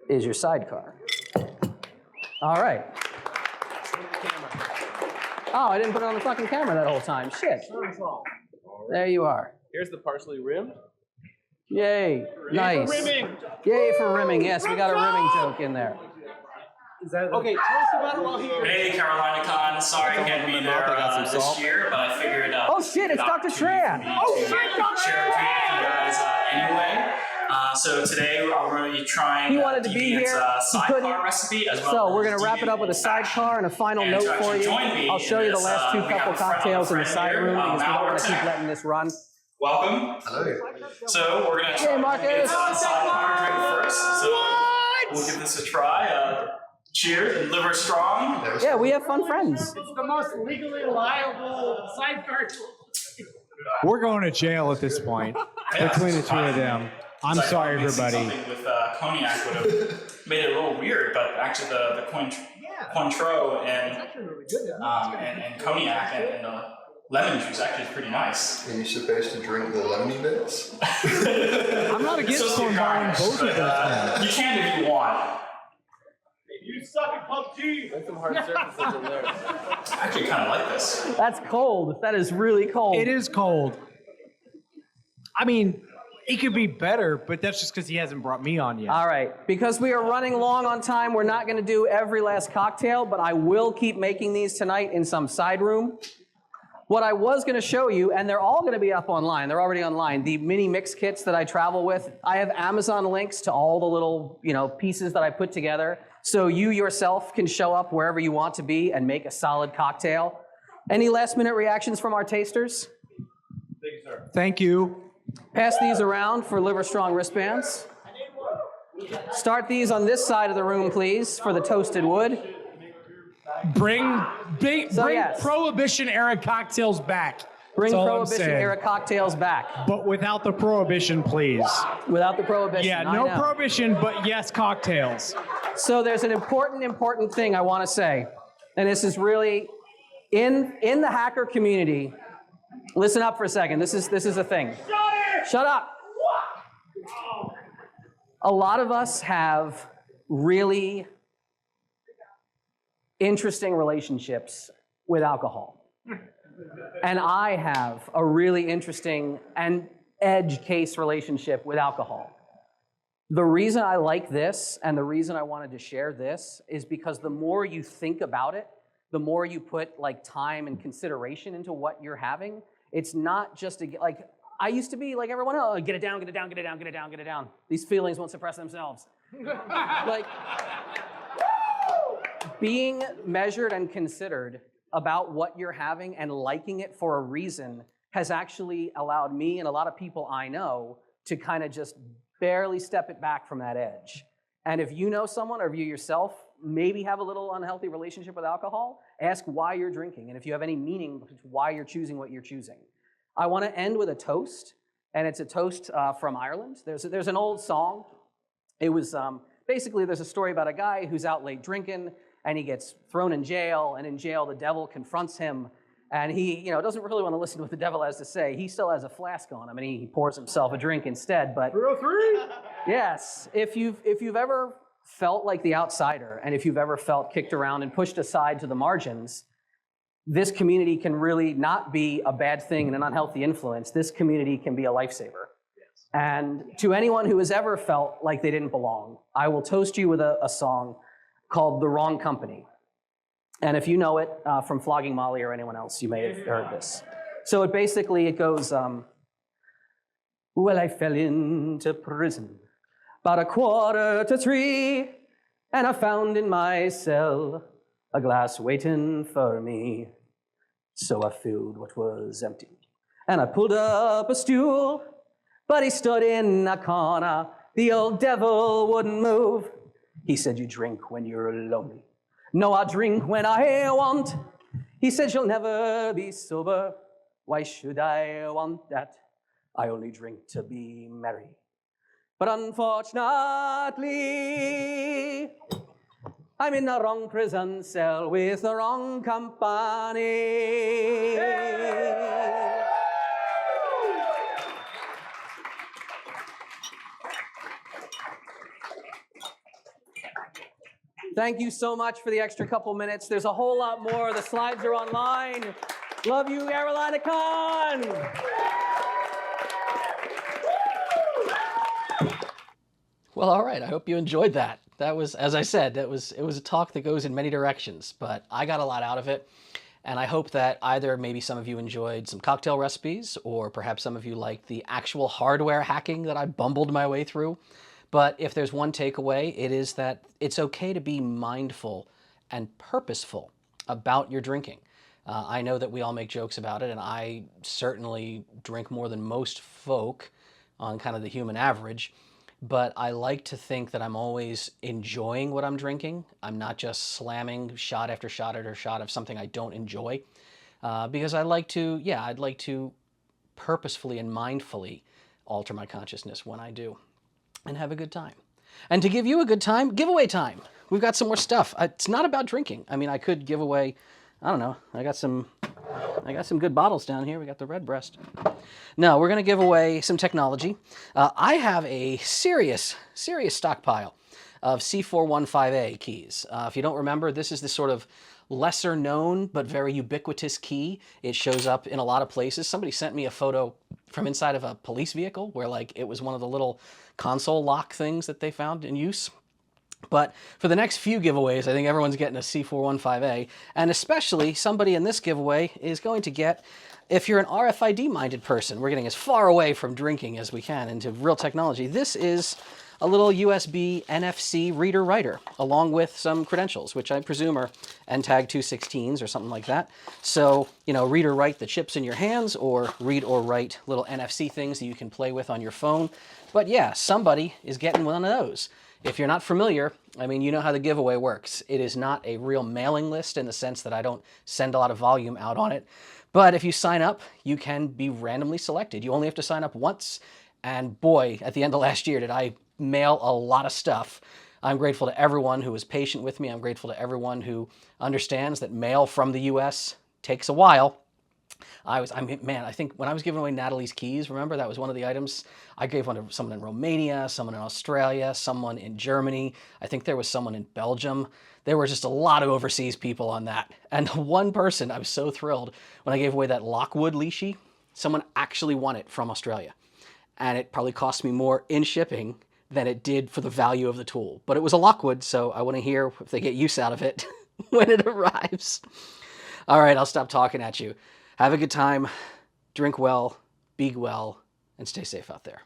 is your sidecar. All right. Oh, I didn't put it on the fucking camera that whole time. Shit. There you are. Here's the partially rimmed. Yay. Nice. Yay for rimming. Yay for rimming. Yes, we got a rimming joke in there. Okay, tell us about it while he goes. Hey, Carolina Con. Sorry I can't be there this year, but I figured. Oh shit, it's Dr. Tran. Oh shit, Dr. Share a drink with you guys anyway. So today we're going to be trying. He wanted to be here. Sidecar recipe as well. So we're going to wrap it up with a sidecar and a final note for you. I'll show you the last two couple cocktails in the side room because we don't want to keep letting this run. Welcome. Hello. So we're going to try to get the sidecar drink first. So we'll give this a try. Cheers, Liverstrong. Yeah, we have fun friends. It's the most legally liable sidecar. We're going to jail at this point between the two of them. I'm sorry, everybody. Something with cognac would have made it a little weird, but actually the Cointreau and cognac and lemon juice actually is pretty nice. Are you supposed to drink the lemony bits? I'm not against combining both of those. You can if you want. You suck. suck at PUBG. There's some hard surfaces in there. I actually kind of like this. That's cold. That is really cold. It is cold. I mean, it could be better, but that's just because he hasn't brought me on yet. All right. Because we are running long on time, we're not going to do every last cocktail, but I will keep making these tonight in some side room. What I was going to show you, and they're all going to be up online. They're already online. The mini mix kits that I travel with, I have Amazon links to all the little, pieces that I put together, so you yourself can show up wherever you want to be and make a solid cocktail. Any last-minute reactions from our tasters? Thank you. Pass these around for Liverstrong wristbands. Start these on this side of the room, please, for the toasted wood. Bring yes. Prohibition-era cocktails back. Bring That's all I'm Prohibition-era saying. cocktails back. But without the prohibition, please. Without the Prohibition, Yeah, I no know. prohibition, but yes, cocktails. So there's an important thing I want to say, and this is really, in the hacker community, listen up for a second, this is a thing. Shut up! A lot of us have really interesting relationships with alcohol. And I have a really interesting and edge case relationship with alcohol. The reason I like this and the reason I wanted to share this is because the more you think about it, the more you put time and consideration into what you're having. It's not just I used to be like everyone else, get it down, get it down, get it down, get it down, get it down. These feelings won't suppress themselves. Being measured and considered about what you're having and liking it for a reason has actually allowed me and a lot of people I know to kind of just barely step it back from that edge. And if you know someone or if you yourself maybe have a little unhealthy relationship with alcohol, ask why you're drinking and if you have any meaning why you're choosing what you're choosing. I want to end with a toast, and it's a toast from Ireland. There's an old song. It was basically there's a story about a guy who's out late drinking, and he gets thrown in jail, and in jail the devil confronts him, and he doesn't really want to listen to what the devil has to say. He still has a flask on him, and he pours himself a drink instead. But 303? yes, if you've ever felt like the outsider, and if you've ever felt kicked around and pushed aside to the margins, this community can really not be a bad thing and an unhealthy influence. This community can be a lifesaver. Yes. And to anyone who has ever felt like they didn't belong, I will toast you with a song called The Wrong Company. And if you know it from Flogging Molly or anyone else, you may have heard this. So it goes, well, I fell into prison about 2:45, and I found in my cell a glass waiting for me. So I filled what was empty, and I pulled up a stool, but he stood in a corner. The old devil wouldn't move. He said, you drink when you're lonely. No, I drink when I want. He said, you'll never be sober. Why should I want that? I only drink to be merry. But unfortunately, I'm in the wrong prison cell with the wrong company. Thank you so much for the extra couple minutes. There's a whole lot more. The slides are online. Love you, Carolina Con. Well, all right. I hope you enjoyed that. That was, as I said, it was a talk that goes in many directions, but I got a lot out of it. And I hope that either maybe some of you enjoyed some cocktail recipes, or perhaps some of you liked the actual hardware hacking that I bumbled my way through. But if there's one takeaway, it is that it's okay to be mindful and purposeful about your drinking. I know that we all make jokes about it, and I certainly drink more than most folk on kind of the human average. But I like to think that I'm always enjoying what I'm drinking. I'm not just slamming shot after shot after shot of something I don't enjoy. Because I'd like to purposefully and mindfully alter my consciousness when I do and have a good time. And to give you a good time, giveaway time. We've got some more stuff. It's not about drinking. I mean, I could give away, I don't know, I got some good bottles down here. We got the Redbreast. No, we're going to give away some technology. I have a serious stockpile of C415A keys. If you don't remember, this is the sort of lesser known but very ubiquitous key. It shows up in a lot of places. Somebody sent me a photo from inside of a police vehicle where like it was one of the little console lock things that they found in use. But for the next few giveaways, I think everyone's getting a C415A, and especially somebody in this giveaway is going to get, if you're an RFID-minded person, we're getting as far away from drinking as we can into real technology. This is a little USB NFC reader-writer, along with some credentials, which I presume are NTAG 216s or something like that. So, you know, read or write the chips in your hands, or read or write little NFC things that you can play with on your phone. But yeah, somebody is getting one of those. If you're not familiar, I mean, you know how the giveaway works. It is not a real mailing list in the sense that I don't send a lot of volume out on it. But if you sign up, you can be randomly selected. You only have to sign up once. And boy, at the end of last year, did I mail a lot of stuff. I'm grateful to everyone who was patient with me. I'm grateful to everyone who understands that mail from the US takes a while. I think when I was giving away Natalie's keys, remember that was one of the items? I gave one to someone in Romania, someone in Australia, someone in Germany. I think there was someone in Belgium. There were just a lot of overseas people on that. And one person, I was so thrilled when I gave away that Lockwood leashy, someone actually won it from Australia. And it probably cost me more in shipping than it did for the value of the tool. But it was a Lockwood, so I want to hear if they get use out of it when it arrives. All right, I'll stop talking at you. Have a good time, drink well, be well, and stay safe out there.